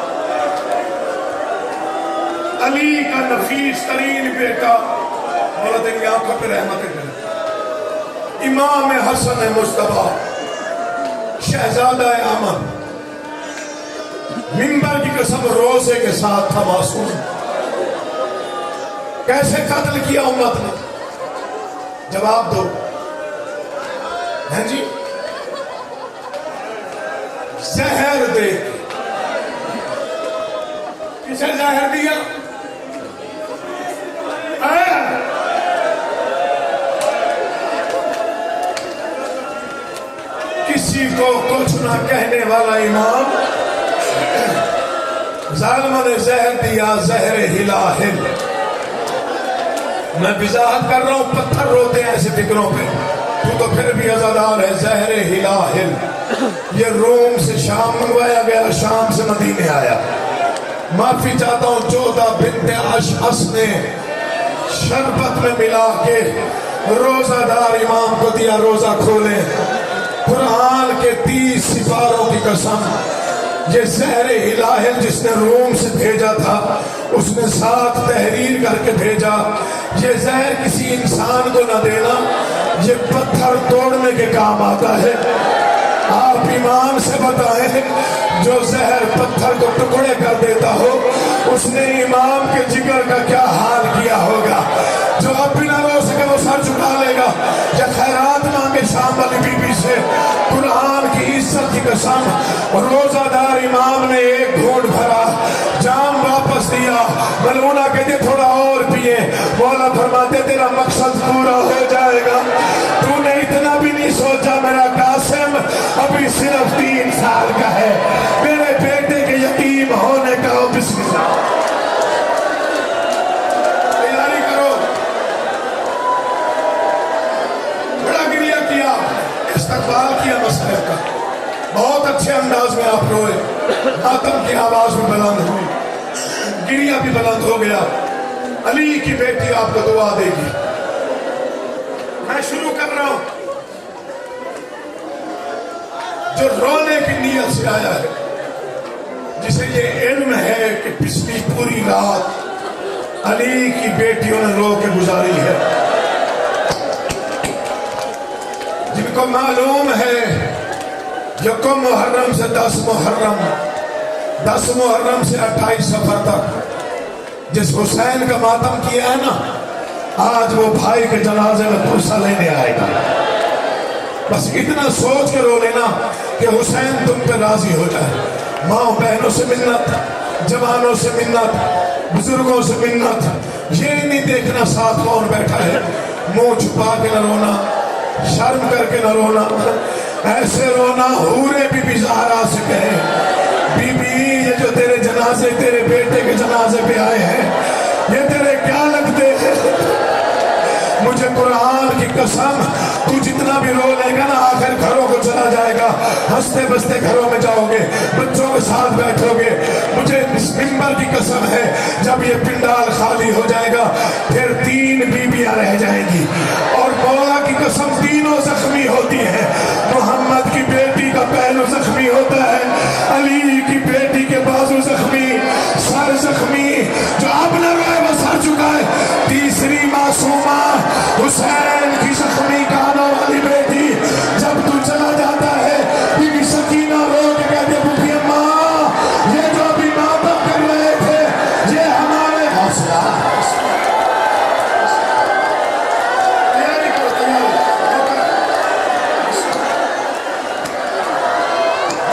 علی کا نفیس ترین بیٹا، مولا تیری آنکھوں پہ رحمت کرے، امام حسن مصطفیٰ شہزادہ احمد، منبر کی قسم روزے کے ساتھ تھا معصوم۔ کیسے قتل کیا امت نے؟ جواب دو۔ ہیں جی؟ زہر دے کے۔ کسے زہر دیا؟ کسی کو کچھ نہ کہنے والا امام، ظالمہ نے زہر دیا، زہر ہلاہل۔ میں وضاحت کر رہا ہوں، پتھر روتے ہیں ایسے فکروں پہ، تو پھر بھی عزادار ہے۔ زہر ہلاہل یہ روم سے شام منگوایا گیا، شام سے مدینے آیا۔ معافی چاہتا ہوں، 14 بنت اشعث نے شربت میں ملا کے روزہ دار امام کو دیا، روزہ کھولے۔ قرآن کے 30 سپاروں کی قسم، یہ زہر ہلاہل جس نے روم سے بھیجا تھا، اس نے ساتھ تحریر کر کے بھیجا۔ یہ زہر کسی انسان کو نہ دینا، یہ پتھر توڑنے کے کام آتا ہے۔ آپ امام سے بتائیں، جو زہر پتھر کو ٹکڑے کر دیتا ہو، اس نے امام کے جگر کا کیا حال کیا ہوگا؟ جو اب بھی نہ رو سکے وہ سر جھکا لے گا یا خیرات مانگے شام والی بی بی سے۔ قرآن کی عزت کی قسم، روزہ دار امام نے ایک گھونٹ بھرا، جام واپس دیا، ملونہ کہتے تھوڑا اور پیے۔ مولا فرماتے تیرا مقصد پورا ہو جائے گا، تو نے اتنا بھی نہیں سوچا میرا قاسم ابھی صرف 3 سال کا ہے، میرے بیٹے کے یتیم ہونے کا بسم اللہ۔ تیاری کرو۔ بڑا گریہ کیا، استقبال کیا مسئلے کا، بہت اچھے انداز میں آپ روئے، ماتم کی آواز بھی بلند ہوئی، گریہ بھی بلند ہو گیا۔ علی کی بیٹی آپ کو دعا دے گی۔ میں شروع کر رہا ہوں۔ جو رونے کی نیت سے آیا ہے، جسے یہ علم ہے کہ پچھلی پوری رات علی کی بیٹیوں نے رو کے گزاری ہے، جن کو معلوم ہے یکم محرم سے 10 محرم، 10 محرم سے 28 صفر تک جس حسین کا ماتم کیا ہے نا، آج وہ بھائی کے جنازے میں پرسہ لینے آئے گا۔ بس اتنا سوچ کے رو لینا کہ حسین تم پہ راضی ہو جائے۔ ماں بہنوں سے منت، جوانوں سے منت، بزرگوں سے منت، یہ نہیں دیکھنا ساتھ کون بیٹھا ہے، منہ چھپا کے نہ رونا، شرم کر کے نہ رونا، ایسے رونا حورے بھی زہرا سے کہیں، بی بی یہ جو تیرے جنازے تیرے بیٹے کے جنازے پہ آئے ہیں، یہ تیرے کیا لگتے ہیں؟ مجھے قرآن کی قسم تو جتنا بھی رو لے گا نا آخر گھروں کو چلا جائے گا, ہنستے بستے گھروں میں جاؤ گے, بچوں کے ساتھ بیٹھو گے. مجھے اس منبر کی قسم ہے جب یہ پنڈال خالی ہو جائے گا پھر 3 بیویاں رہ جائیں گی, اور مولا کی قسم تینوں زخمی ہوتی ہیں. محمد کی بیٹی کا پہلو زخمی ہوتا ہے, علی کی بیٹی کے بازو زخمی, سر زخمی, جو اب نہ روئے وہ سر چکائے. تیسری معصومہ حسین کی زخمی کانوں والی بیٹی, جب تو چلا جاتا ہے بی بی سکینہ رو کے کہتے بھوپی اماں یہ جو ابھی ماتم کر رہے تھے یہ ہمارے حوصلہ. تیاری کرو,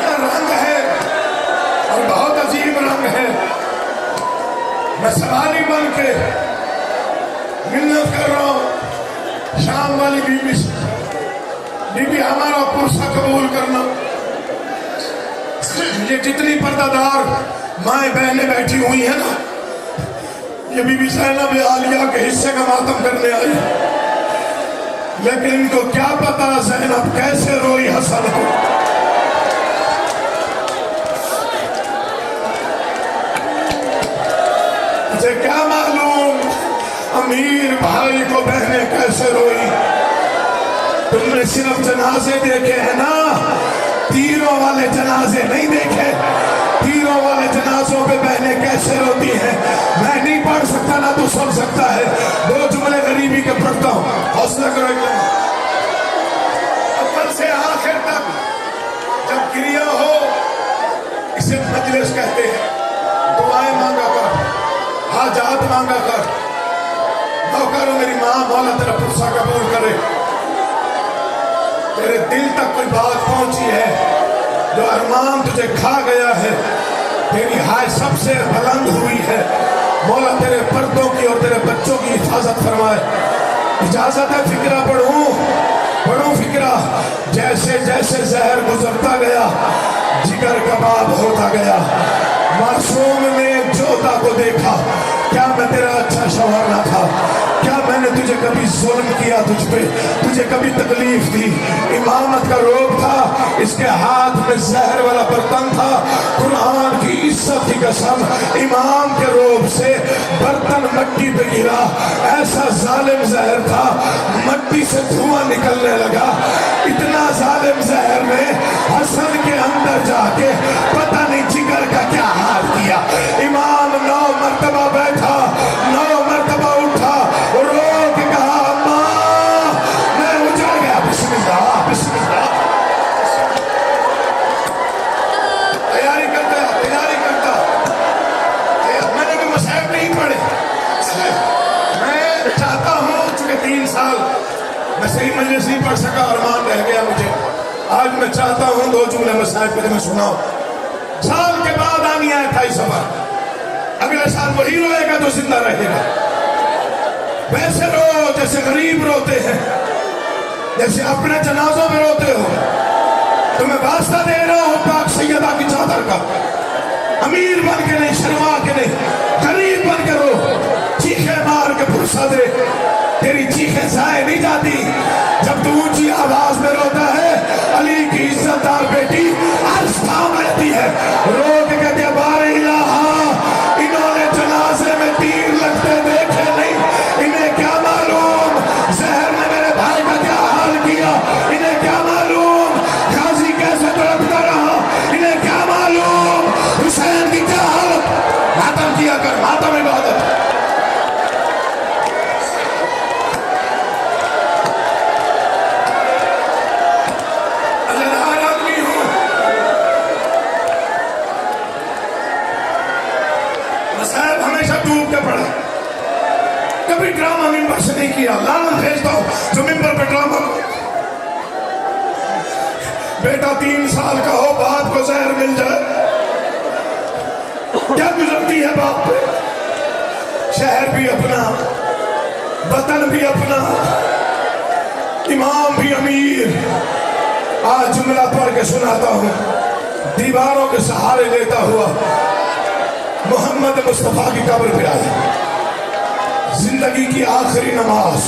یہ رنگ ہے اور بہت عظیم رنگ ہے. میں سواری بن کے منت کر رہا ہوں شام والی بی بی ہمارا پرسہ قبول کرنا. یہ جتنی پردہ دار مائیں بہنیں بیٹھی ہوئی ہیں نا, یہ بی بی زینب عالیہ کے حصے کا ماتم کرنے آئی, لیکن ان کو کیا پتا زینب کیسے روئی حسن کو. مجھے کیا معلوم امیر بھائی کو بہنیں کیسے روئی. تم نے صرف جنازے دیکھے ہیں نا, تیروں والے جنازے نہیں دیکھے. تیروں والے جنازوں پہ بہنیں کیسے روتی ہیں میں نہیں پڑھ سکتا, نہ تو سن سکتا ہے. 2 جملے غریبی کے پڑھتا ہوں, حوصلہ کرو ایک لمحہ. اول سے آخر تک جب کریا ہو اسے مجلس کہتے ہیں. دعائیں مانگا کر, حاجات مانگا کر, کرو میری ماں مولا تیرا پرسہ قبول کرے. تیرے دل تک کوئی بات پہنچی ہے جو ارمان تجھے کھا گیا ہے, تیری ہائے سب سے بلند ہوئی ہے. مولا تیرے پردوں کی اور تیرے بچوں کی حفاظت فرمائے. اجازت ہے فکرہ پڑھوں فکرہ. جیسے جیسے زہر گزرتا گیا جگر کباب ہوتا گیا. معصوم نے جوتا کو دیکھا, کیا میں تیرا اچھا شوہر نہ تھا؟ کیا میں نے تجھے کبھی ظلم کیا تجھ پہ, تجھے کبھی تکلیف دی؟ امامت کا روب تھا, اس کے ہاتھ میں زہر والا برتن تھا. قرآن کی عزت کی قسم امام کے روب سے برتن مٹی پہ گرا, ایسا ظالم زہر تھا مٹی سے دھواں نکلنے لگا. اتنا ظالم زہر نے حسن کے اندر جا کے پتہ نہیں جگر کا کیا حال کیا. امام 9 مرتبہ بیٹھا, 9 مرتبہ اٹھا, رو کے کہا ماں میں اجڑ گیا. بسم اللہ بسم اللہ. تیاری کرتا. میں نے کوئی مصائب نہیں پڑھے. میں چاہتا ہوں چونکہ 3 سال میں صحیح مجلس نہیں پڑھ سکا, ارمان رہ گیا مجھے. آج میں چاہتا ہوں 2 جملے مصائب پہ تمہیں سناؤں. سال کے بعد آنی ہے 28 سفر, اگلے سال وہی روئے گا تو زندہ رہے گا. ویسے رو جیسے غریب روتے ہیں, جیسے اپنے جنازوں میں روتے ہو. تمہیں واسطہ دے رہا ہوں پاک سیدہ کی چادر کا, امیر بن کے نہیں, شرما کے نہیں, غریب بن کے رو. چیخیں مار کے پرسہ دے, تیری چیخیں ضائع نہیں جاتی. جب تو اونچی آواز میں روتا ہے علی کی عزت دار بیٹی عرض تھام رہتی ہے. رو کے کہتے ہیں بار الہا انہوں نے جنازے میں تیر لگتے دیکھے نہیں, انہیں کیا معلوم زہر نے میرے بھائی کا کیا حال کیا. انہیں کیا معلوم غازی کیسے تڑپتا رہا. انہیں کیا معلوم حسین کی کیا حالت. ماتم کیا کر, ماتم عبادت. کبھی ڈرامہ ممبر سے نہیں کیا, لعنت بھیجتا ہوں جو ممبر پہ ڈرامہ. بیٹا 3 سال کا ہو, باپ کو زہر مل جائے, کیا گزرتی ہے باپ پہ. شہر بھی اپنا, وطن بھی اپنا, امام بھی امیر. آج جملہ پڑھ کے سناتا ہوں, دیواروں کے سہارے لیتا ہوا محمد مصطفیٰ کی قبر پہ آیا. زندگی کی آخری نماز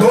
2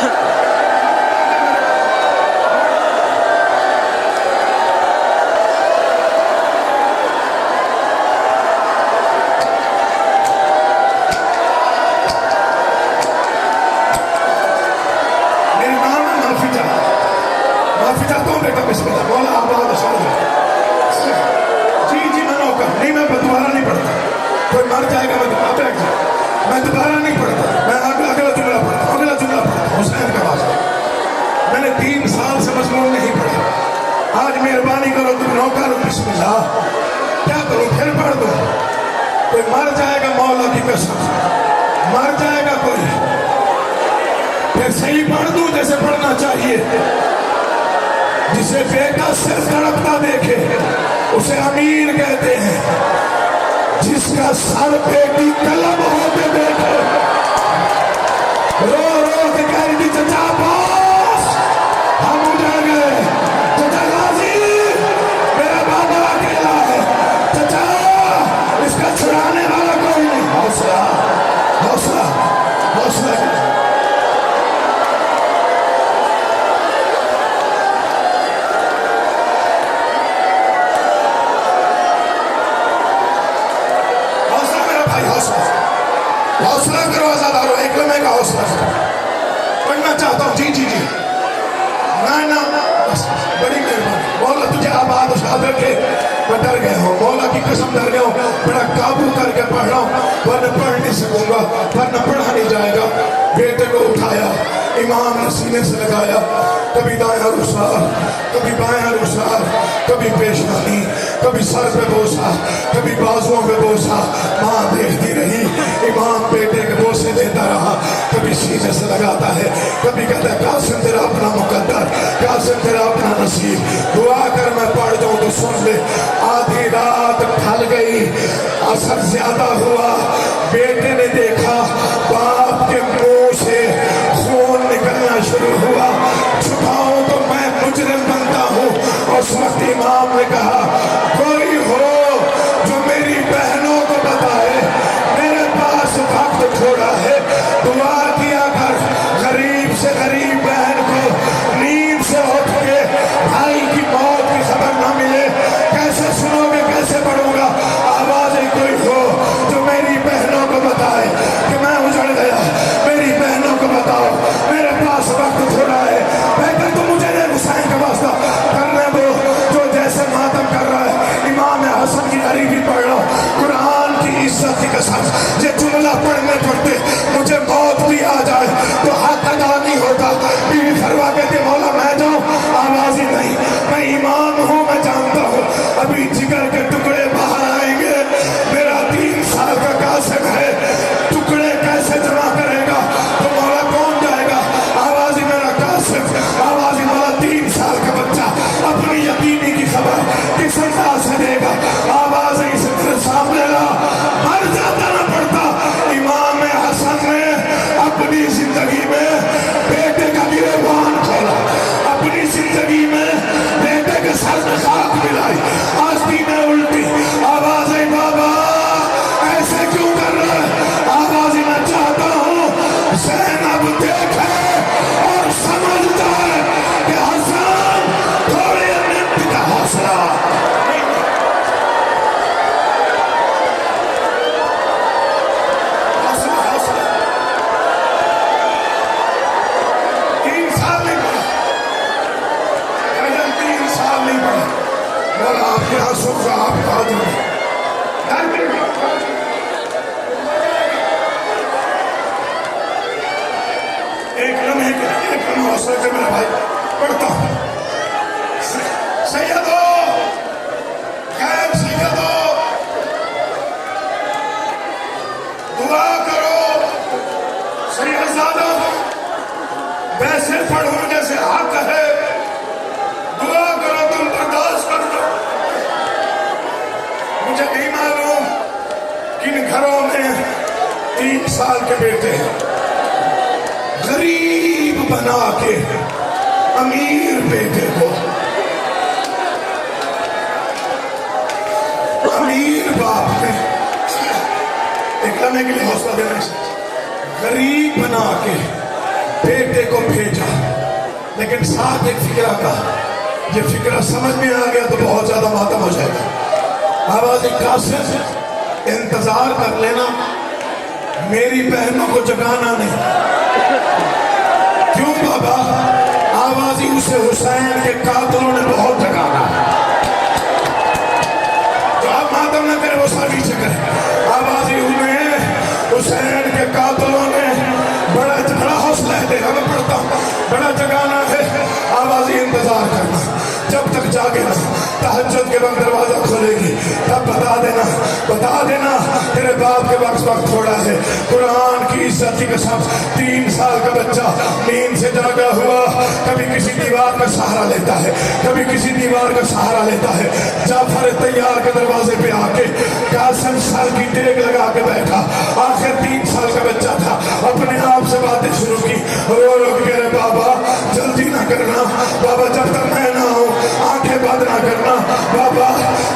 میری ماں میں معافی چاہتا ہوں بیٹا، بسم اللہ، مولا آباد جی میں نوکر نہیں، میں دوبارہ نہیں پڑھتا، کوئی مر جائے گا میں دوبارہ نہیں پڑھتا، میں اگلا جملہ پڑھتا ہوں، حسین کا واضح میں نے 3 سال سے مضمون نہیں پڑھا، آج مہربانی کرو تم نوکر، بسم اللہ، کیا کروں پھر پڑھ دو، کوئی مر جائے گا مولا کی قسم، مر جائے گا کوئی، پھر صحیح پڑھ دوں جیسے پڑھنا چاہیے. جسے بیٹا سر تڑپتا دیکھے اسے امیر کہتے ہیں، جس کا سر بیٹی طلب ہوتے دیکھے رو رو کے کہہ رہی چچا باس ہم اجڑ گئے، چچا غازی میرا بابا اکیلا ہے، چچا اس کا چھڑانے والا کوئی نہیں. حوصلہ حوصلہ حوصلہ حوصلہ کرو آزادارو، ایک لمحے کا حوصلہ پڑھنا چاہتا ہوں. جی نا بس بڑی مہربانی، مولا تجھے آباد اشاد رکھے. میں ڈر گیا ہوں، مولا کی قسم ڈر گیا ہوں، بڑا قابو کر کے پڑھ رہا ہوں، ورنہ پڑھ نہیں سکوں گا، ورنہ پڑھا نہیں جائے گا. بیٹے کو اٹھایا، امام نے سینے سے لگایا، کبھی دائیں رخسار، کبھی بائیں رخسار، کبھی پیشانی، کبھی سر پہ بوسا، کبھی بازوؤں پہ بوسا. ماں دیکھتی رہی، امام بیٹے کے بوسے دیتا رہا، کبھی سینے سے لگاتا ہے، کبھی کہتا ہے قاسم تیرا اپنا مقدر، قاسم تیرا اپنا نصیب، دعا کر میں پڑھ جاؤں تو سن لے. آدھی رات ڈھل گئی، اثر زیادہ ہوا، بیٹے نے دیکھا باپ کے منہ سے خون نکلنا شروع ہوا. چھپاؤں تو میں مجرم بنتا ہوں. اس وقت امام نے کہا کوئی ہو جو میری بہنوں کو بتائے، میرے پاس وقت تھوڑا ہے. دعا کیا کر غریب سے غریب بہن کو نیند سے اٹھ کے بھائی کی موت کی خبر نہ ملے. کیسے سنو گے، کیسے پڑھوں گا؟ آوازیں کوئی ہو جو میری بہنوں کو بتائے کہ میں اجڑ گیا، میری بہنوں کو بتاؤ میرے پاس وقت تھوڑا ہے. بہتر تو مجھے حسین کا واسطہ کرنے دو جو جیسے ماتم کر رہا ہے. امام حسن کی غریبی پڑھ رہا ہوں، قرآن کی عزت کی قسم، یہ جملہ پڑھنے پڑھتے مجھے موت بھی آ جائے تو حق ادا نہیں ہوتا. بیوی فروا کہتے مولا میں جاؤں، آواز ہی نہیں، میں امام ہوں، میں جانتا ہوں ابھی جگر کے ٹکڑے باہر آئیں گے. میرا 3 سال کا قاسم ہے، ٹکڑے کیسے جمع کرے گا؟ تو مولا کون جائے گا؟ آواز ہی میرا قاسم، آواز ہی مولا 3 سال کا بچہ اپنی یتیمی کی خبر کس انداز سے دے گا؟ آواز ہی سے تیرے سامنے لا، ہر جاتا نہ پڑتا. امام حسن نے اپنی زندگی میں بیٹے کا گریبان کھولا، اپنی زندگی میں بیٹے کے سر میں خاک ملائی، آستینیں الٹی. آواز ہے بابا ایسے کیوں کر رہا ہے؟ آواز ہی میں چاہتا ہوں زینب دیکھے اور سمجھ جائے کہ حسن تھوڑی منٹ کا حوصلہ. ایک لمحے حوصلہ سے میرا بھائی پڑھتا ہوں. سیدو غیب سیدو دعا کرو، سیدزادہ ویسے پڑھوں جیسے حق ہے، دعا کرو تم برداشت کر دو. مجھے نہیں معلوم کن گھروں میں 3 سال کے بیٹے ہیں، غریب بنا کے امیر بیٹے کو، امیر باپ نے ایک لمحے کے لیے حوصلہ دینا، غریب بنا کے بیٹے کو بھیجا، لیکن ساتھ ایک فکرہ کا، یہ فکرہ سمجھ میں آ گیا تو بہت زیادہ ماتم ہو جائے گا۔ آواز قاسم انتظار کر لینا، میری بہنوں کو جگانا نہیں۔ کیوں بابا؟ آوازی اسے حسین کے قاتلوں نے بہت جگانا ہے۔ جو آپ ماتم نہ کرے وہ سر نیچے کرے۔ آوازی انہیں حسین کے قاتلوں نے بڑا حوصلہ ہے، دیکھا میں پڑھتا ہوں، بڑا جگانا ہے۔ آوازی انتظار کرنا، جب تک جاگے نا، تہجد کے وقت دروازہ کھولے گی، تب بتا دینا تیرے باپ کے وقت تھوڑا ہے۔ قرآن کی عزت کی قسم، 3 سال کا بچہ نیند سے جاگا ہوا کبھی کسی دیوار کا سہارا لیتا ہے، کبھی کسی دیوار کا سہارا لیتا ہے۔ جعفر تیار کے دروازے پہ آ کے قاسم سال کی ٹیک لگا کے بیٹھا، آخر 3 سال کا بچہ تھا، اپنے آپ سے باتیں شروع کی، رو رو کے کہہ رہے بابا جلدی نہ کرنا، بابا جب تک میں نہ آؤں آنکھیں بند نہ کرنا، بابا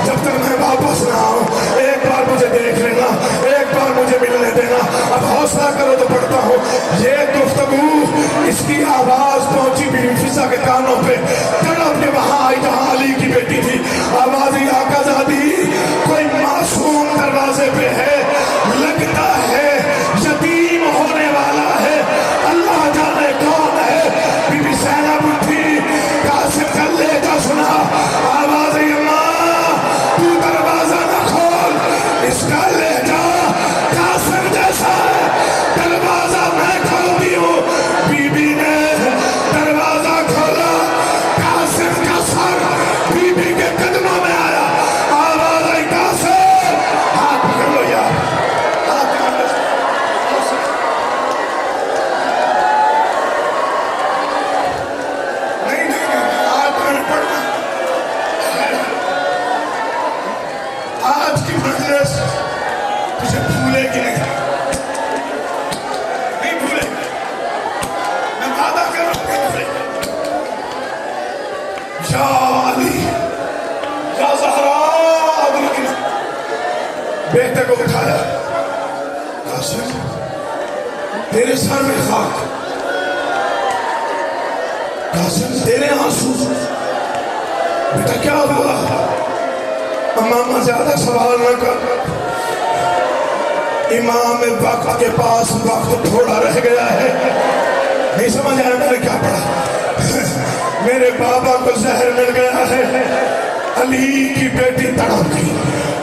جب تک میں واپس نہ آؤں ایک بار مجھے دیکھ لینا، ایک بار مجھے ملنے دینا۔ اب حوصلہ کرو تو پڑھتا ہوں، یہ گفتگو اس کی آواز پہنچی بی بی فضا کے کانوں پہ، تڑپ کے وہاں آئی جہاں علی کی بیٹی تھی۔ آوازی آقا زادی کوئی معصوم دروازے پہ ہے، لگتا ہے یتیم ہونے والا ہے، اللہ جانے کون ہے۔ بی بی زینب اٹھی، قاسم کا لہجہ سنا، آواز اماں تو دروازہ نہ کھول، اس کا لہجہ قاسم جیسا ہے، دروازہ میں کھولتی ہوں۔ بی بی نے دروازہ کھولا، قاسم کا سر بی بی کے قدموں میں آیا، آواز آئی قاسم، ہاتھ پکڑ لو یار، ہاتھ پکڑ لو۔ آج کی مجلس تجھے بھولے گی نہیں بھولے گی، میں وعدہ کر رہا ہوں نہیں بھولے گی۔ یا علی یا زہرا، بیٹے کو اٹھایا، قاسم تیرے سر میں خاک، قاسم تیرے آنسو، بیٹا کیا ہوا؟ امامہ زیادہ سوال نہ کر، امام وقت کے پاس وقت تھوڑا رہ گیا ہے۔ نہیں سمجھ آیا میں نے کیا پڑھا؟ میرے بابا کو زہر مل گیا ہے، علی کی بیٹی تڑپ گئی،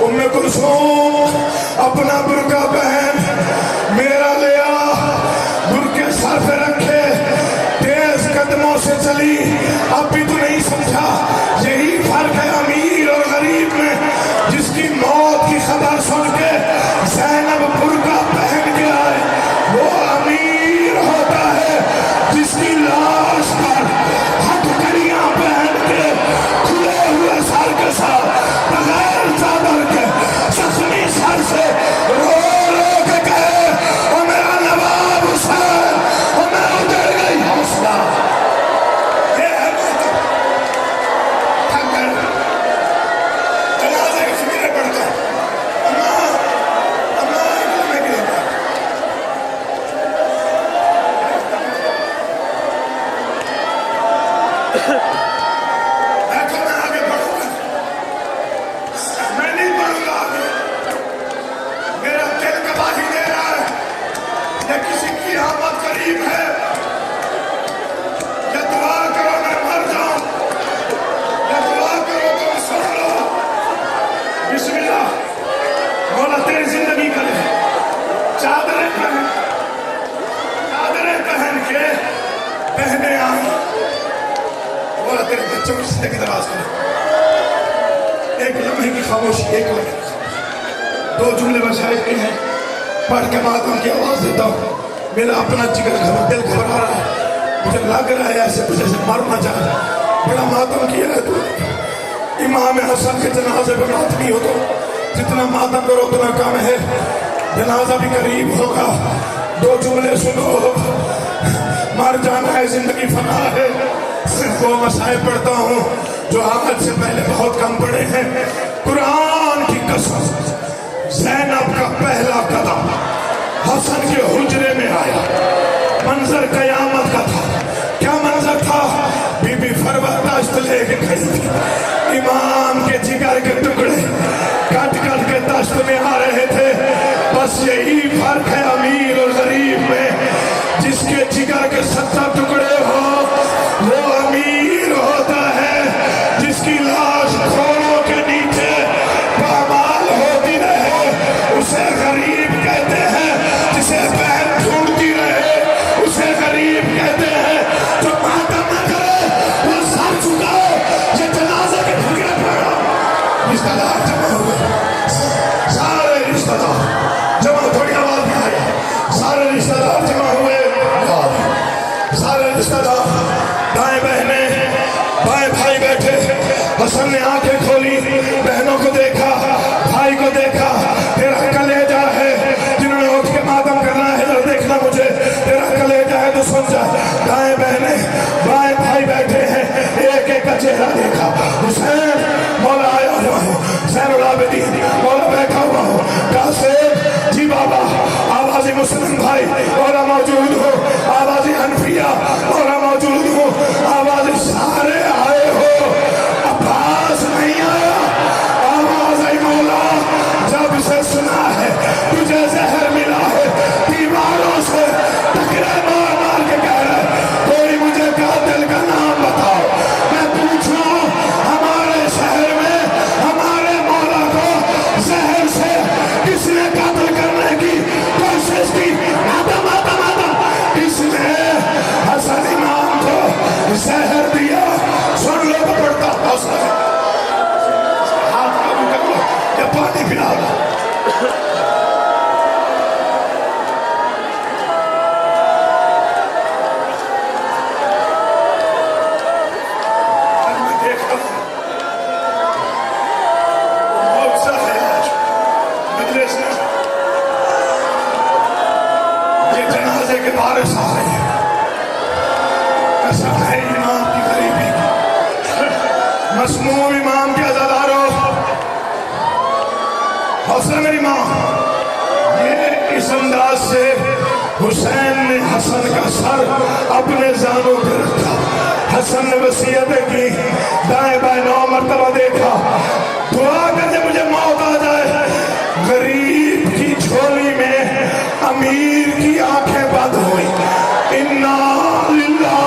ام کلثوم اپنا برقع پہن میرا لیا، برقع سر پہ رکھے، تیز قدموں سے چلی۔ اب بھی تو نہیں سمجھا، یہی فرق ہے امیر اور غریب میں، جس کی موت کی خبر سن کے زینب برقع پہن کے آئے وہ امیر ہوتا ہے، جس کی لاش پر ہتھکڑیاں پہن کے کھلے ہوئے سر کے ساتھ بغیر چادر کے زخمی سر سے رو رو کے کہے او میرا نواب حسین، او میں اجڑ گئی حوصلہ۔ یہ ہے ماتم، تھک گئے، جنازے کی فکریں پڑھتے ہیں، اللہ ایک لمحے کے لیے بات۔ دیکھو میں آگے بڑھوں گا، میں نہیں بڑھوں گا آگے، میرا دل گواہی دے رہا ہے، یا کسی کی آمد قریب ہے، یا دعا کرو میں مر جاؤں، یا دعا کرو تم سن لو۔ بسم اللہ، مولا تیری زندگی کرے، چادریں پہن کے بہنیں آئیں، مولا تیرے بچوں کی زندگی دراز کرے۔ ایک لمحے کی خاموشی، ایک لمحے کی خاموشی، 2 جملے مشاہد کے ہیں، پڑھ کے ماتم کی آواز دیتا ہوں۔ میرا اپنا جگر دل گھبرا رہا ہے، مجھے لگ رہا ہے ایسے کچھ ایسے مر نہ جائے، بڑا ماتم کیا ہے تو۔ امام حسن کے جنازے پہ ماتمی ہو تو جتنا ماتم کرو اتنا کم ہے، جنازہ بھی قریب ہوگا۔ 2 جملے سنو، مر جانا ہے زندگی فنا ہے۔ صرف وہ مسائل پڑھتا ہوں جو آج سے پہلے بہت کم پڑھے ہیں۔ قرآن کی قسم، زینب کا پہلا قدم حسن کے حجرے میں آیا، منظر قیامت کا کیا منظر تھا؟ بی بی فروہ داشت لے کے کھڑی تھی، امام کے جگر کے ٹکڑے کٹ کٹ کے دشت میں آ رہے تھے۔ بس یہی فرق ہے امیر اور غریب میں، جس کے جگر کے 70 ٹکڑے ہو وہ امیر ہوتا ہے، جس کی لاش کھوڑوں کے نیچے پامال ہوتی رہے اسے غریب کہتے ہیں، جسے بہن ڈھونڈتی رہے اسے غریب کہتے ہیں، جو ماتم نہ کرے وہ سر چکائے، یہ جنازے کے ٹھکرے پڑا۔ رشتہ دار جمع ہوئے، سارے رشتہ دار جمع، تھوڑی آواز میں آئی، سارے رشتہ دار جمع ہوئے، سارے رشتہ دار، دائیں بہنیں بائیں بھائی بیٹھے۔ حسن نے آنکھیں کھولی، بہنوں کو دیکھا، بھائی کو دیکھا، تیرا کلیجہ ہے، جنہوں نے اٹھ کے ماتم کرنا ہے ذرا دیکھنا مجھے، تیرا کلیجہ ہے تو سن جا۔ دائیں بہنیں بائیں بھائی بیٹھے ہیں، ایک ایک کا چہرہ دیکھا۔ حسین مولا آیا ہوا ہے، حسین العابدین مولا بیٹھا ہوا ہو، قاسم جی بابا، آواز مسلم بھائی مولا موجود ہو، آواز حنفیہ مولا موجود ہو، آواز سارے آئے ہو، عباس نہیں آیا، آواز ای مولا جب سے سنا ہے تجھے زہر ملا ہے، دیواروں سے ٹکرے مار مار کے کہہ رہے کوئی مجھے قاتل کا نام بتاؤ، میں پوچھوں ہمارے شہر میں ہمارے مولا کو زہر سے کس نے قتل کرنے کی کوشش کی؟ آدم آدم آدم، اس نے حسن امام کو زہر دیا۔ سن لو تو پڑھتا حوصلہ سے، ہاتھ قابو کر لو یا پانی پلا لو۔ آج میں دیکھتا ہوں معجزہ ہے آج مجلس میں، یہ جنازے کے بارش آ رہی ہے، قسم ہے امام کی غریبی کی، مسموم امام کے عزاداروں، حسن امام، یہ اس انداز سے حسین نے حسن کا سر اپنے زانوں پہ رکھا، حسن نے وصیتیں کی، دائیں بائیں 9 مرتبہ دیکھا، دعا کرتے مجھے موت آ جائے۔ غریب کی جھولی میں امیر کی آنکھیں بند ہوئی، انا للہ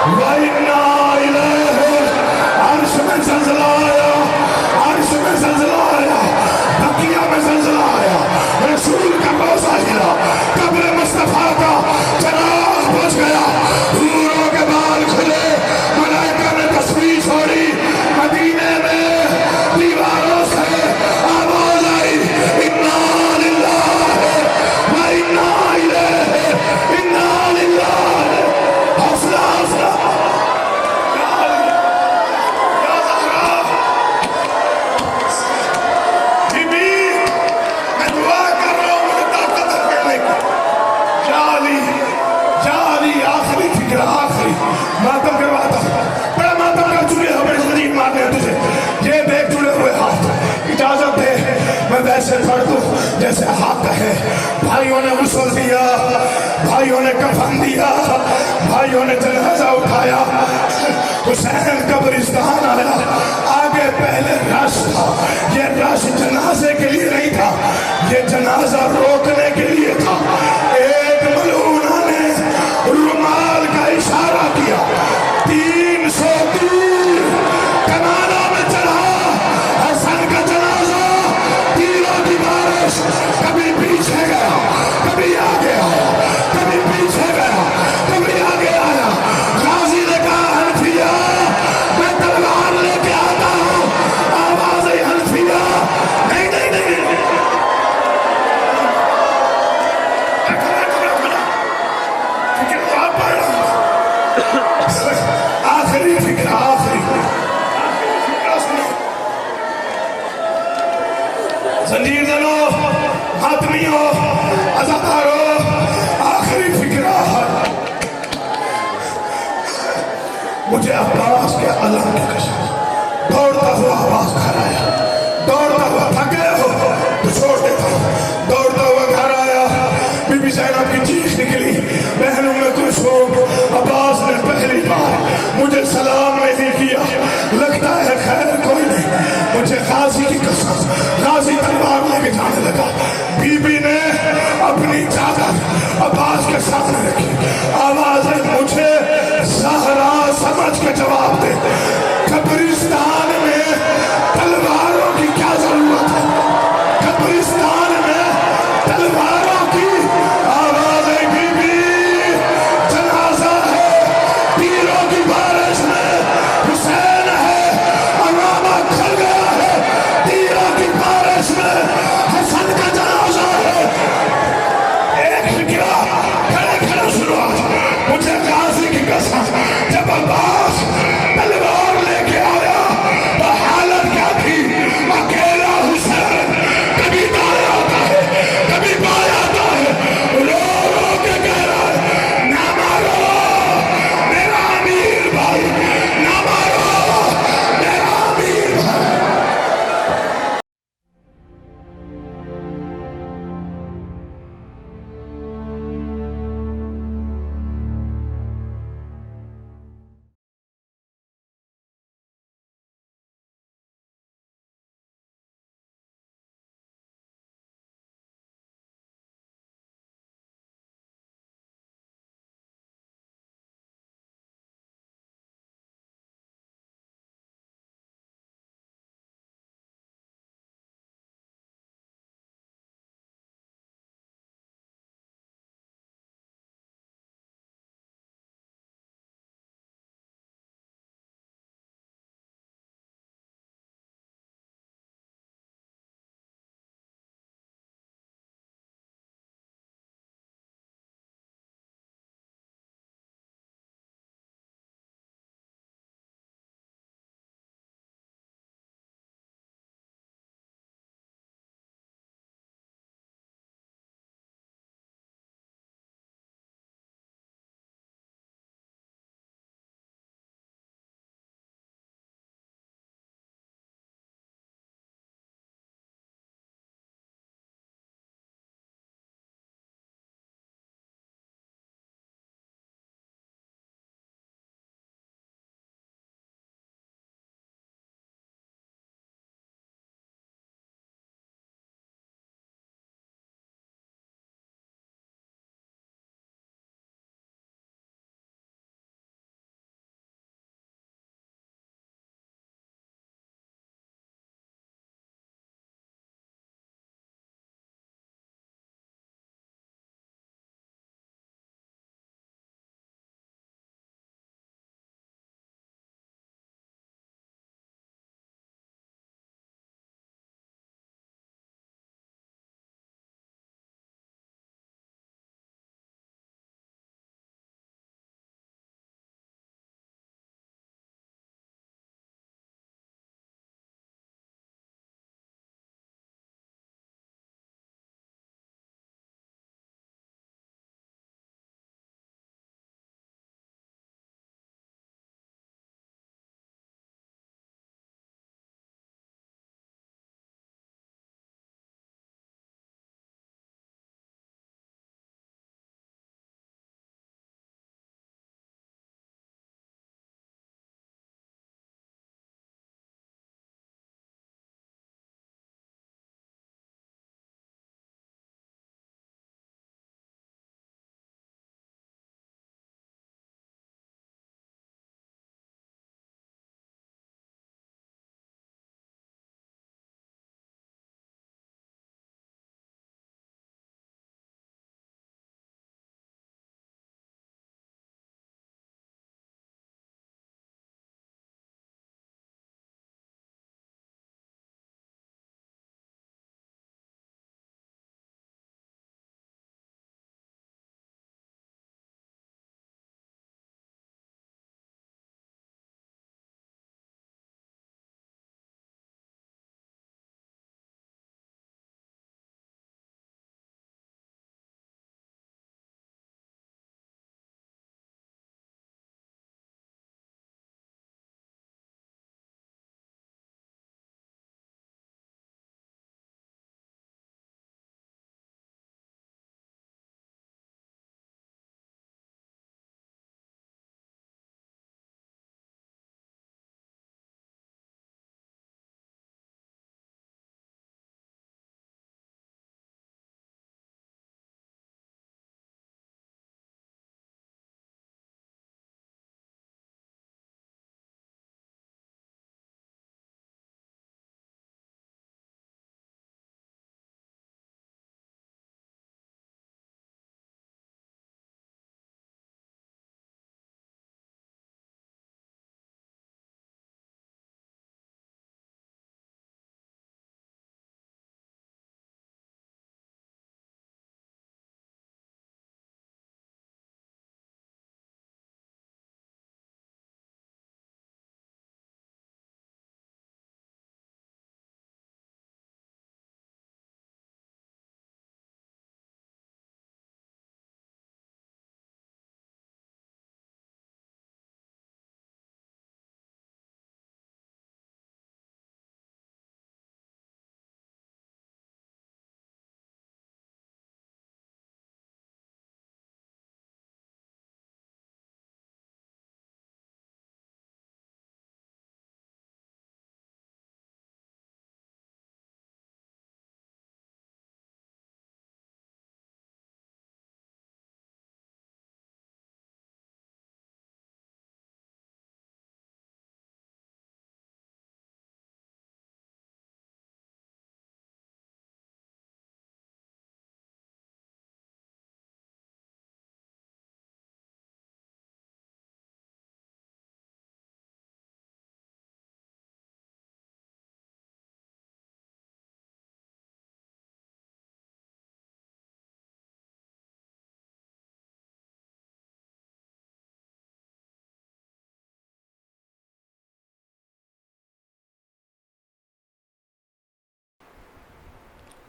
و انا الیہ، عرش میں زلزلہ آیا، عرش میں زلزلہ آیا، بقیہ میں زلزلہ آیا، رسول کا بوسہ ہلا، قبر مصطفیٰ کا چراغ بجھ گیا، حوروں کے بال کھلے، ملائکہ نے تسبیح چھوڑی، مدینے میں دیواروں سے آواز آئی، انا للہ و انا الیہ، انا للہ۔ حوصلہ حوصلہ، یا علی، یا زہرا، بی بی، میں دعا کر رہا ہوں مجھے طاقت ہے پڑھنے کی۔ یا علی، آخری فکر، آخری ماتم کرواتا ہوں، بڑا ماتم کر چکے ہو، بڑے شدید مارنے ہیں تجھے، یہ دیکھ جڑے ہوئے ہاتھ، اجازت دے میں ویسے پڑھ دوں جیسے حق ہے۔ بھائیوں نے غسل دیا، بھائیوں نے کفن دیا، بھائیوں نے جنازہ اٹھایا، حسین قبرستان آیا، آگے پہلے رش تھا، یہ رش جنازے کے لیے نہیں تھا، یہ جنازہ روکنے کے لیے تھا۔ ایک ملعونہ نے رومال کا اشارہ کیا، 300 تیر کنارہ میں چڑھا، حسن کا جنازہ تیروں کی بارش، کبھی پیچھے گیا، کبھی آگے آیا، کبھی پیچھے گیا، کبھی آگے آیا۔ غازی نے کہا حنفیہ میں تلوار لے کے آتا ہوں، آواز حنفیہ نہیں نہیں نہیں، آخری فکر، آخری زنجیر زنو، حاتمیوں، عزاداروں، آخری فکر ہے مجھے عباس کے علم کی قسم، دوڑتا ہوا عباس گھر آیا، دوڑتا ہوا، تھک گئے ہو تو چھوڑ دیتا ہوں، دوڑتا ہوا گھر آیا، بی بی زینب کی چیخ نکلی، بہن ام کلثوم، عباس تیروں کی بارش میں حسین ہے، علامہ کھل گیا ہے، تیروں کی بارش میں حسن کا جنازہ ہے۔ ایک گرا کھڑے کھڑے شروعات، مجھے غازی کی قسم، جب عباس تلوار لے کے آیا تو حالت کیا تھی؟ اکیلا حسین کبھی دائیں آتا ہے کبھی بائیں آتا ہے، رو رو کے کہہ رہا ہے نہ مارو، میرا امیر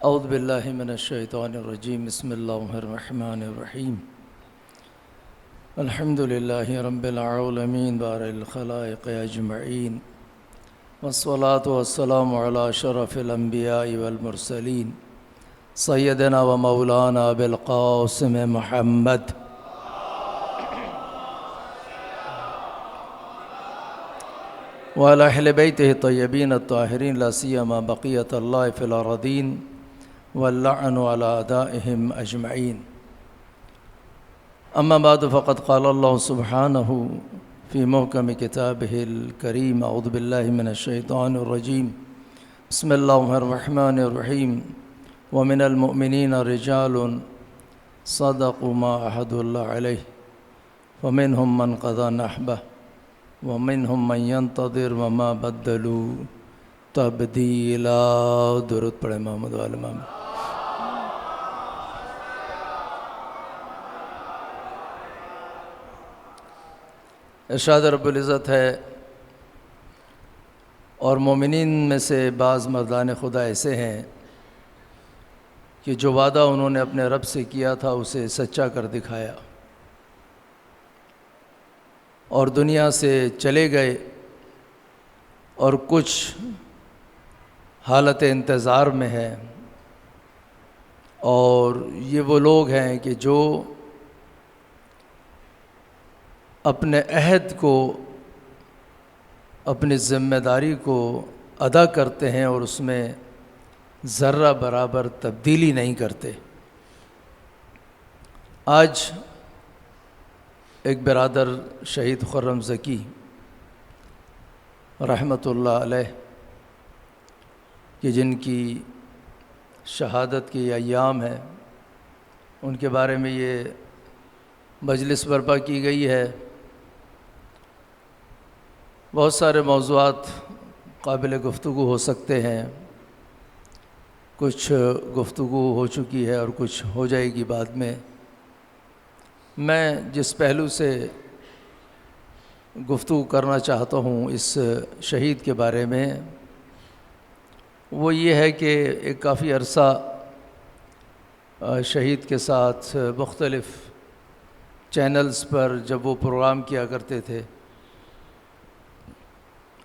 اعوذ باللہ من الشیطان الرجیم بسم اللہ الرحمن الرحیم الحمد للہ رب العالمین بارئ الخلائق اجمعین والصلاة والسلام علی اشرف الانبیاء والمرسلین سیدنا و مولانا ابی القاسم محمد وعلی اہل بیتہ الطیبین الطاہرین لا سیما بقیۃ اللہ فی الارضین واللعن على اعدائهم اجمعین اما بعد فقد قال اللہ سبحانہ فی محکم کتابہ الکریم اعوذ باللہ من الشیطان الرجیم بسم اللہ الرحمن الرحیم ومن المؤمنین رجال صدقوا ما عهدوا اللہ علیہ ومنهم من قضى نحبہ ومنهم من ينتظر وما بدلوا تبدیلا. درود پڑھے محمد وعلی محمد. ارشاد رب العزت ہے اور مومنین میں سے بعض مردان خدا ایسے ہیں کہ جو وعدہ انہوں نے اپنے رب سے کیا تھا اسے سچا کر دکھایا اور دنیا سے چلے گئے، اور کچھ حالت انتظار میں ہے. اور یہ وہ لوگ ہیں کہ جو اپنے عہد کو، اپنی ذمہ داری کو ادا کرتے ہیں اور اس میں ذرہ برابر تبدیلی نہیں کرتے. آج ایک برادر شہید خرم ذکی رحمۃ اللہ علیہ کہ جن کی شہادت کے ایام ہیں، ان کے بارے میں یہ مجلس برپا کی گئی ہے. بہت سارے موضوعات قابل گفتگو ہو سکتے ہیں، کچھ گفتگو ہو چکی ہے اور کچھ ہو جائے گی بعد میں. میں جس پہلو سے گفتگو کرنا چاہتا ہوں اس شہید کے بارے میں، وہ یہ ہے کہ ایک کافی عرصہ شہید کے ساتھ مختلف چینلز پر جب وہ پروگرام کیا کرتے تھے،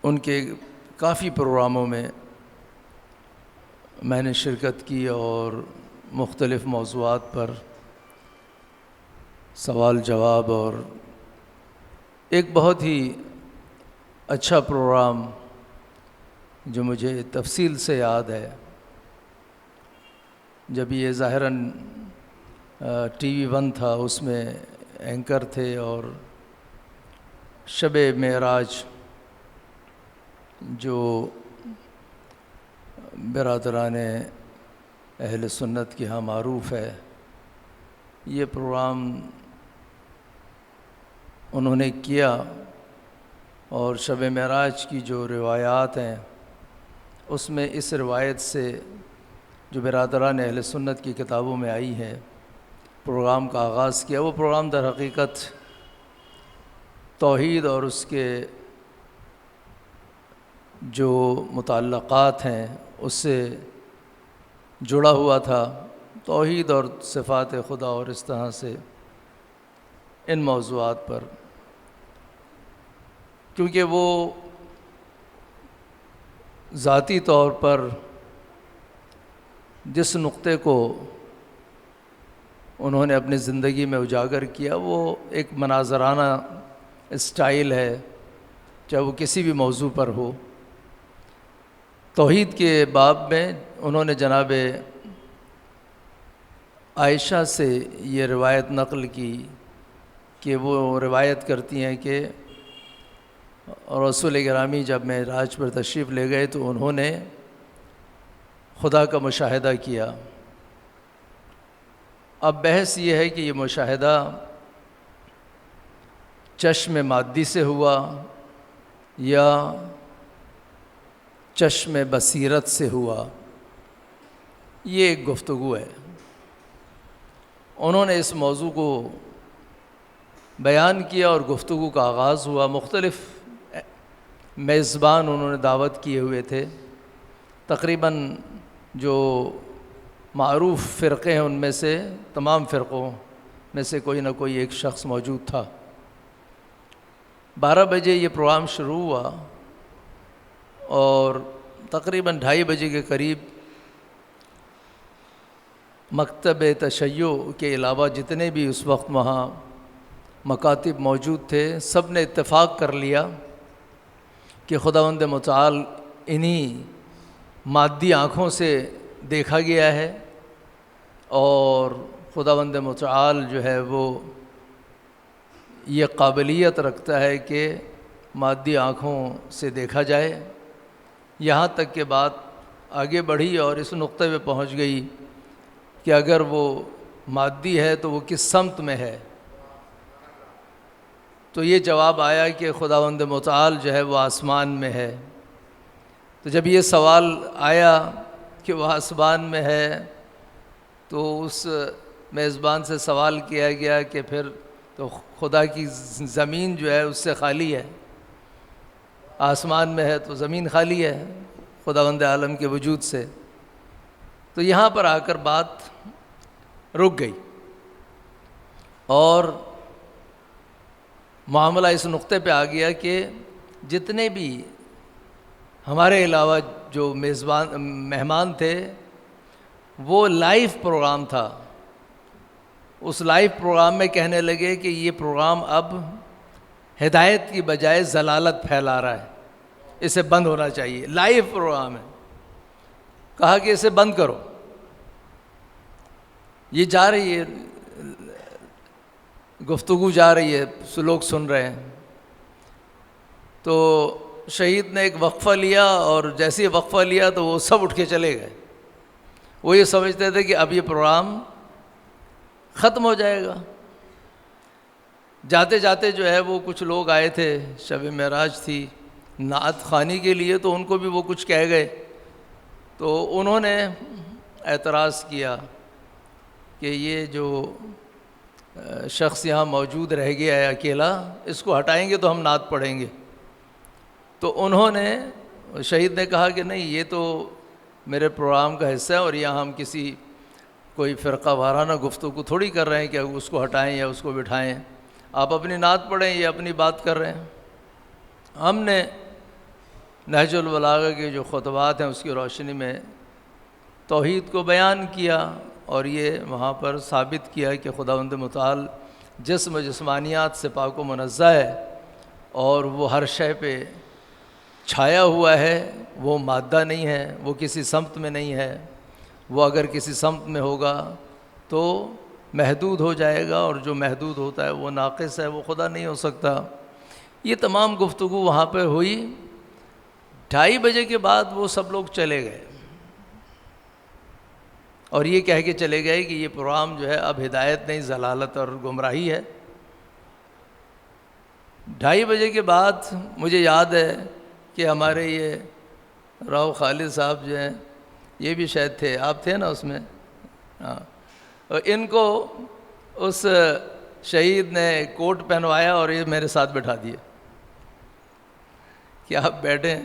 ان کے کافی پروگراموں میں میں نے شرکت کی اور مختلف موضوعات پر سوال جواب، اور ایک بہت ہی اچھا پروگرام جو مجھے تفصیل سے یاد ہے، جب یہ ظاہراً ٹی وی 1 تھا، اس میں اینکر تھے اور شب معراج جو برادران اہل سنت کے ہاں معروف ہے، یہ پروگرام انہوں نے کیا. اور شب معراج کی جو روایات ہیں اس میں اس روایت سے جو برادران اہل سنت کی کتابوں میں آئی ہے پروگرام کا آغاز کیا. وہ پروگرام در حقیقت توحید اور اس کے جو متعلقات ہیں اس سے جڑا ہوا تھا، توحید اور صفات خدا اور اس طرح سے ان موضوعات پر، کیونکہ وہ ذاتی طور پر جس نقطے کو انہوں نے اپنی زندگی میں اجاگر کیا وہ ایک مناظرانہ اسٹائل ہے، چاہے وہ کسی بھی موضوع پر ہو. توحید کے باب میں انہوں نے جناب عائشہ سے یہ روایت نقل کی کہ وہ روایت کرتی ہیں کہ رسول گرامی جب معراج پر تشریف لے گئے تو انہوں نے خدا کا مشاہدہ کیا. اب بحث یہ ہے کہ یہ مشاہدہ چشم مادی سے ہوا یا چشم بصیرت سے ہوا، یہ ایک گفتگو ہے. انہوں نے اس موضوع کو بیان کیا اور گفتگو کا آغاز ہوا. مختلف میزبان انہوں نے دعوت کیے ہوئے تھے، تقریباً جو معروف فرقے ہیں ان میں سے تمام فرقوں میں سے کوئی نہ کوئی ایک شخص موجود تھا۔ 12 بجے یہ پروگرام شروع ہوا اور تقریباً 2:30 بجے کے قریب مکتب تشیع کے علاوہ جتنے بھی اس وقت وہاں مکاتب موجود تھے سب نے اتفاق کر لیا کہ خداوند متعال انہی مادی آنکھوں سے دیکھا گیا ہے اور خداوند متعال جو ہے وہ یہ قابلیت رکھتا ہے کہ مادی آنکھوں سے دیکھا جائے۔ یہاں تک کہ بات آگے بڑھی اور اس نقطے پہ پہنچ گئی کہ اگر وہ مادی ہے تو وہ کس سمت میں ہے؟ تو یہ جواب آیا کہ خداوند متعال جو ہے وہ آسمان میں ہے۔ تو جب یہ سوال آیا کہ وہ آسمان میں ہے تو اس میزبان سے سوال کیا گیا کہ پھر تو خدا کی زمین جو ہے اس سے خالی ہے، آسمان میں ہے تو زمین خالی ہے خداوند عالم کے وجود سے۔ تو یہاں پر آ کر بات رک گئی اور معاملہ اس نقطے پہ آ گیا کہ جتنے بھی ہمارے علاوہ جو مہمان تھے وہ لائیو پروگرام تھا، اس لائیو پروگرام میں کہنے لگے کہ یہ پروگرام اب ہدایت کی بجائے ضلالت پھیلا رہا ہے، اسے بند ہونا چاہیے۔ لائیو پروگرام ہے، کہا کہ اسے بند کرو۔ یہ جا رہی ہے گفتگو، جا رہی ہے، لوگ سن رہے ہیں۔ تو شہید نے ایک وقفہ لیا اور جیسے ہی وقفہ لیا تو وہ سب اٹھ کے چلے گئے۔ وہ یہ سمجھتے تھے کہ اب یہ پروگرام ختم ہو جائے گا۔ جاتے جاتے جو ہے وہ کچھ لوگ آئے تھے، شب معراج تھی، نعت خوانی کے لیے، تو ان کو بھی وہ کچھ کہہ گئے۔ تو انہوں نے اعتراض کیا کہ یہ جو شخص یہاں موجود رہ گیا ہے اکیلا، اس کو ہٹائیں گے تو ہم نعت پڑھیں گے۔ تو انہوں نے، شہید نے کہا کہ نہیں، یہ تو میرے پروگرام کا حصہ ہے اور یہاں ہم کسی کوئی فرقہ وارانہ گفتگو تھوڑی کر رہے ہیں کہ اس کو ہٹائیں یا اس کو بٹھائیں، آپ اپنی نعت پڑھیں، یہ اپنی بات کر رہے ہیں۔ ہم نے نہج البلاغہ کے جو خطبات ہیں اس کی روشنی میں توحید کو بیان کیا اور یہ وہاں پر ثابت کیا کہ خداوند متعال جسم و جسمانیات سے پاک و منزہ ہے اور وہ ہر شے پہ چھایا ہوا ہے، وہ مادہ نہیں ہے، وہ کسی سمت میں نہیں ہے۔ وہ اگر کسی سمت میں ہوگا تو محدود ہو جائے گا، اور جو محدود ہوتا ہے وہ ناقص ہے، وہ خدا نہیں ہو سکتا۔ یہ تمام گفتگو وہاں پہ ہوئی۔ 2:30 بجے کے بعد وہ سب لوگ چلے گئے اور یہ کہہ کے چلے گئے کہ یہ پروگرام جو ہے اب ہدایت نہیں، ضلالت اور گمراہی ہے۔ 2:30 بجے کے بعد مجھے یاد ہے کہ ہمارے یہ راؤ خالد صاحب جو ہیں، یہ بھی شاید تھے، آپ تھے نا اس میں، ہاں، اور ان کو اس شہید نے کوٹ پہنوایا اور یہ میرے ساتھ بٹھا دیا کہ آپ بیٹھیں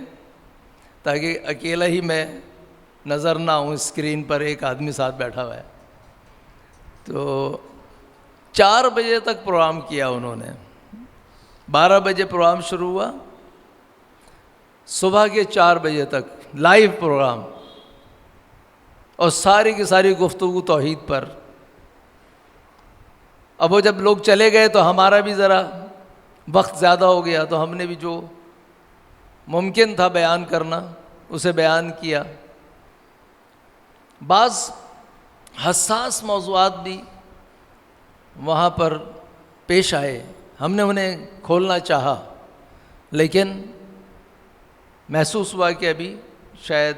تاکہ اکیلا ہی میں نظر نہ ہوں، اسکرین پر ایک آدمی ساتھ بیٹھا ہوا ہے۔ تو 4 بجے تک پروگرام کیا انہوں نے، 12 بجے پروگرام شروع ہوا، صبح کے 4 بجے تک لائیو پروگرام، اور ساری کی ساری گفتگو توحید پر۔ اب وہ جب لوگ چلے گئے تو ہمارا بھی ذرا وقت زیادہ ہو گیا، تو ہم نے بھی جو ممکن تھا بیان کرنا اسے بیان کیا۔ بعض حساس موضوعات بھی وہاں پر پیش آئے، ہم نے انہیں کھولنا چاہا لیکن محسوس ہوا کہ ابھی شاید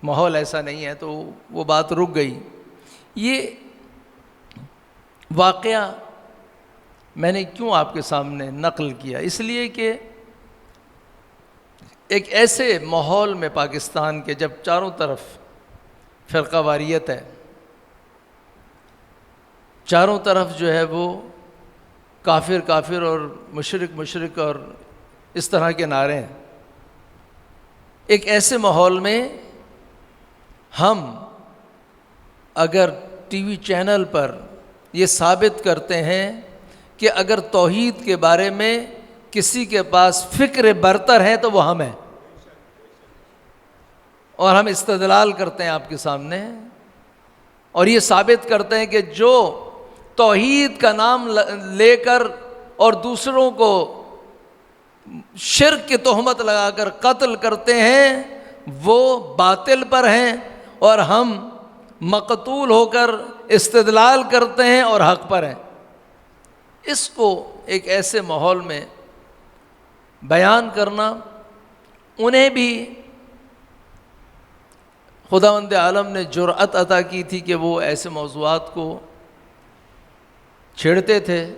ماحول ایسا نہیں ہے، تو وہ بات رک گئی۔ یہ واقعہ میں نے کیوں آپ کے سامنے نقل کیا؟ اس لیے کہ ایک ایسے ماحول میں پاکستان کے جب چاروں طرف فرقہ واریت ہے، چاروں طرف جو ہے وہ کافر کافر اور مشرک مشرک اور اس طرح کے نعرے ہیں، ایک ایسے ماحول میں ہم اگر ٹی وی چینل پر یہ ثابت کرتے ہیں کہ اگر توحید کے بارے میں کسی کے پاس فکر برتر ہے تو وہ ہم ہیں، اور ہم استدلال کرتے ہیں آپ کے سامنے اور یہ ثابت کرتے ہیں کہ جو توحید کا نام لے کر اور دوسروں کو شرک کی تہمت لگا کر قتل کرتے ہیں وہ باطل پر ہیں، اور ہم مقتول ہو کر استدلال کرتے ہیں اور حق پر ہیں۔ اس کو ایک ایسے ماحول میں بیان کرنا، انہیں بھی خداوند عالم نے جرأت عطا کی تھی کہ وہ ایسے موضوعات کو چھیڑتے تھے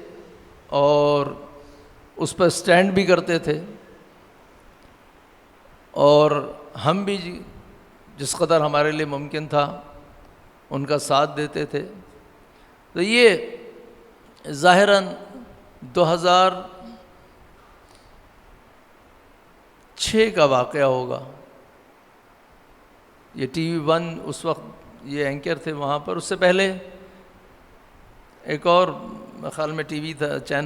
اور اس پر سٹینڈ بھی کرتے تھے، اور ہم بھی جس قدر ہمارے لیے ممکن تھا ان کا ساتھ دیتے تھے۔ تو یہ ظاہراً 2006 کا واقعہ ہوگا۔ یہ ٹی وی 1 اس وقت یہ اینکر تھے وہاں پر، اس سے پہلے ایک اور خیال میں ٹی وی تھا چینل